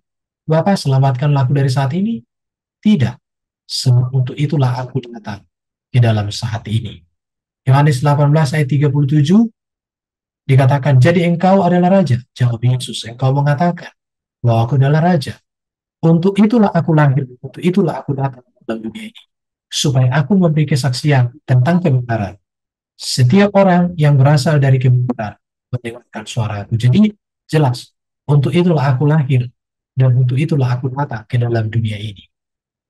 Bapa, selamatkanlah aku dari saat ini? Tidak. Sebab untuk itulah aku datang ke dalam saat ini. Yohanes 18 ayat 37 dikatakan, jadi engkau adalah raja. Jawab Yesus, engkau mengatakan bahwa aku adalah raja. Untuk itulah aku lahir, untuk itulah aku datang ke dalam dunia ini. Supaya aku memberi kesaksian tentang kebenaran. Setiap orang yang berasal dari kebenaran mendengarkan suara aku. Jadi jelas, Untuk itulah aku lahir, dan untuk itulah aku datang ke dalam dunia ini.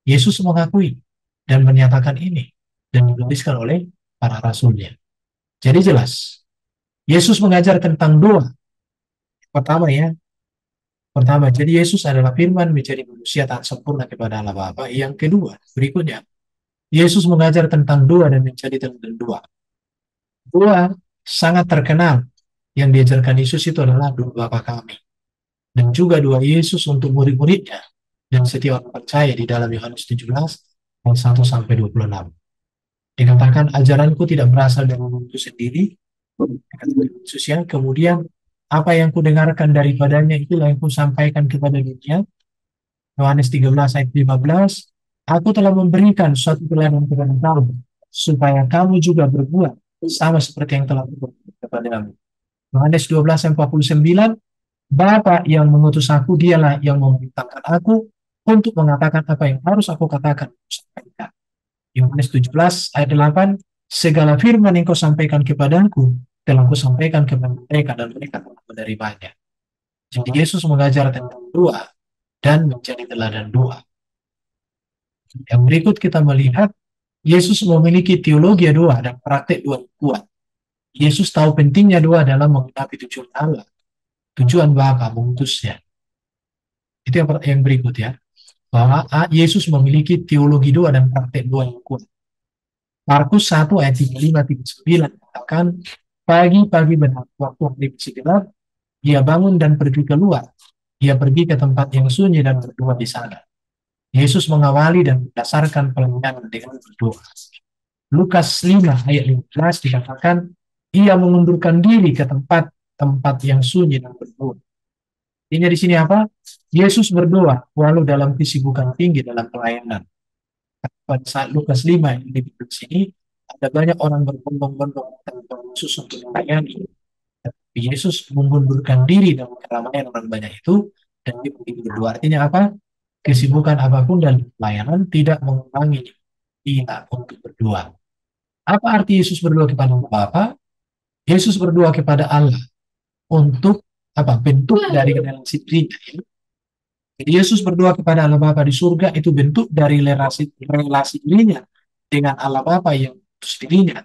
Yesus mengakui dan menyatakan ini, dan dituliskan oleh para rasulnya. Jadi jelas, Yesus mengajar tentang doa. Pertama ya, pertama, jadi Yesus adalah firman menjadi manusia taat sempurna kepada Allah Bapa. Yang kedua, berikutnya, Yesus mengajar tentang doa dan menjadi teladan doa. Doa sangat terkenal yang diajarkan Yesus itu adalah doa Bapa kami. Dan juga doa Yesus untuk murid-muridnya dan setiap orang percaya di dalam Yohanes 17 ayat 1 sampai 26. Dikatakan ajaranku tidak berasal dari diriku sendiri, kata Yesus yang kemudian apa yang kudengarkan daripadanya itulah yang kusampaikan kepada dunia. Yohanes 13 ayat 15, aku telah memberikan suatu teladan kepada kamu supaya kamu juga berbuat sama seperti yang telah kubuat kepadamu. Yohanes 12 ayat 49, Bapa yang mengutus aku, dialah yang memerintahkan aku untuk mengatakan apa yang harus aku katakan. Yohanes 17 ayat 8, segala firman yang kau sampaikan kepadaku, telah aku sampaikan kepada mereka dan mereka telah menerimanya. Jadi Yesus mengajar tentang doa dan menjadi teladan doa. Yang berikut kita melihat Yesus memiliki teologi doa dan praktek doa yang kuat. Yesus tahu pentingnya doa dalam menggenapi tujuan Allah, tujuan Bapa mengutusnya. Itu yang berikut ya, bahwa Yesus memiliki teologi doa dan praktek doa yang kuat. Markus 1 ayat 35-39 katakan, pagi-pagi benar waktu hari masih gelap, ia bangun dan pergi keluar. Ia pergi ke tempat yang sunyi dan berdoa di sana. Yesus mengawali dan mendasarkan pelayanan dengan berdoa. Lukas 5 ayat 15 dikatakan, ia mengundurkan diri ke tempat yang sunyi dan berdoa. Ini di sini apa? Yesus berdoa walau dalam kesibukan tinggi dalam pelayanan. Pada saat Lukas 5 yang di sini, ada banyak orang berbondong-bondong tentang Yesus untuk melayani. Tapi Yesus mengundurkan diri dalam keramaian orang banyak itu, dan dia pergi berdoa. Artinya apa? Kesibukan apapun dalam pelayanan tidak mengurangi dia untuk berdoa. Apa arti Yesus berdoa kepada Bapa? Yesus berdoa kepada Allah untuk apa? Bentuk dari relasi dirinya. Jadi Yesus berdoa kepada Allah Bapa di surga itu bentuk dari relasi dirinya dengan Allah Bapa yang utus dirinya,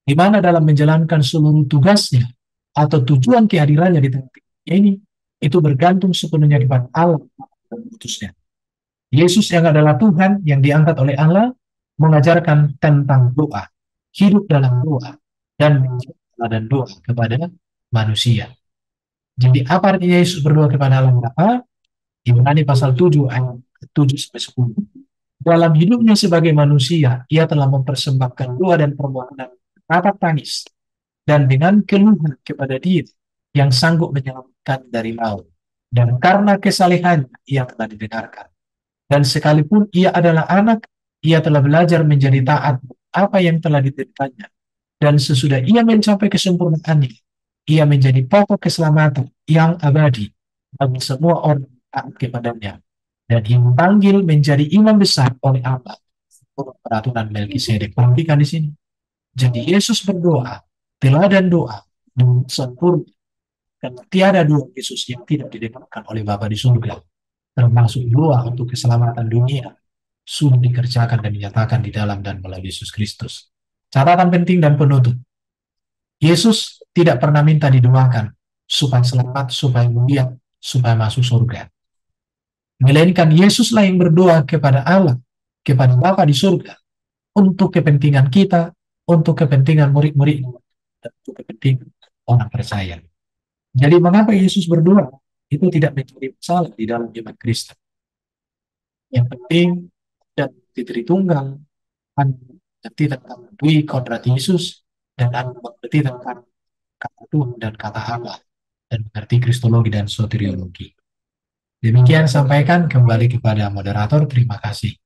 di mana dalam menjalankan seluruh tugasnya atau tujuan kehadirannya di tengah ini itu bergantung sepenuhnya kepada Allah yang mengutusnya. Yesus yang adalah Tuhan yang diangkat oleh Allah mengajarkan tentang doa, hidup dalam doa, dan menjadi doa kepada manusia. Jadi apa artinya Yesus berdoa kepada Allah Bapa? Ibrani pasal 7 ayat 7-10. Dalam hidupnya sebagai manusia, ia telah mempersembahkan doa dan permohonan tatap tangis dan dengan keluhan kepada Dia yang sanggup menyelamatkan dari maut. Dan karena kesalehannya ia telah didengarkan. Dan sekalipun ia adalah anak, ia telah belajar menjadi taat apa yang telah diteritanya. Dan sesudah ia mencapai kesempurnaannya, ia menjadi pokok keselamatan yang abadi bagi semua orang taat kepadanya. Dan dipanggil menjadi imam besar oleh Allah untuk peraturan Melkisedek. Perhatikan di sini. Jadi Yesus berdoa, teladan doa dengan sempurna. Karena tiada doa Yesus yang tidak didengarkan oleh Bapa di surga, termasuk doa untuk keselamatan dunia, sudah dikerjakan dan dinyatakan di dalam dan melalui Yesus Kristus. Catatan penting dan penutup. Yesus tidak pernah minta didoakan supaya selamat, supaya mulia, supaya masuk surga. Melainkan Yesuslah yang berdoa kepada Allah, kepada Bapa di surga, untuk kepentingan kita, untuk kepentingan murid-murid, dan untuk kepentingan orang percaya. Jadi mengapa Yesus berdoa? Itu tidak menjadi masalah di dalam iman Kristen. Yang penting dan Tritunggal, mengerti tentang Dui Kodrat Yesus, dan mengerti tentang kata Tuhan dan kata Allah, dan mengerti kristologi dan soteriologi. Demikian sampaikan kembali kepada moderator. Terima kasih.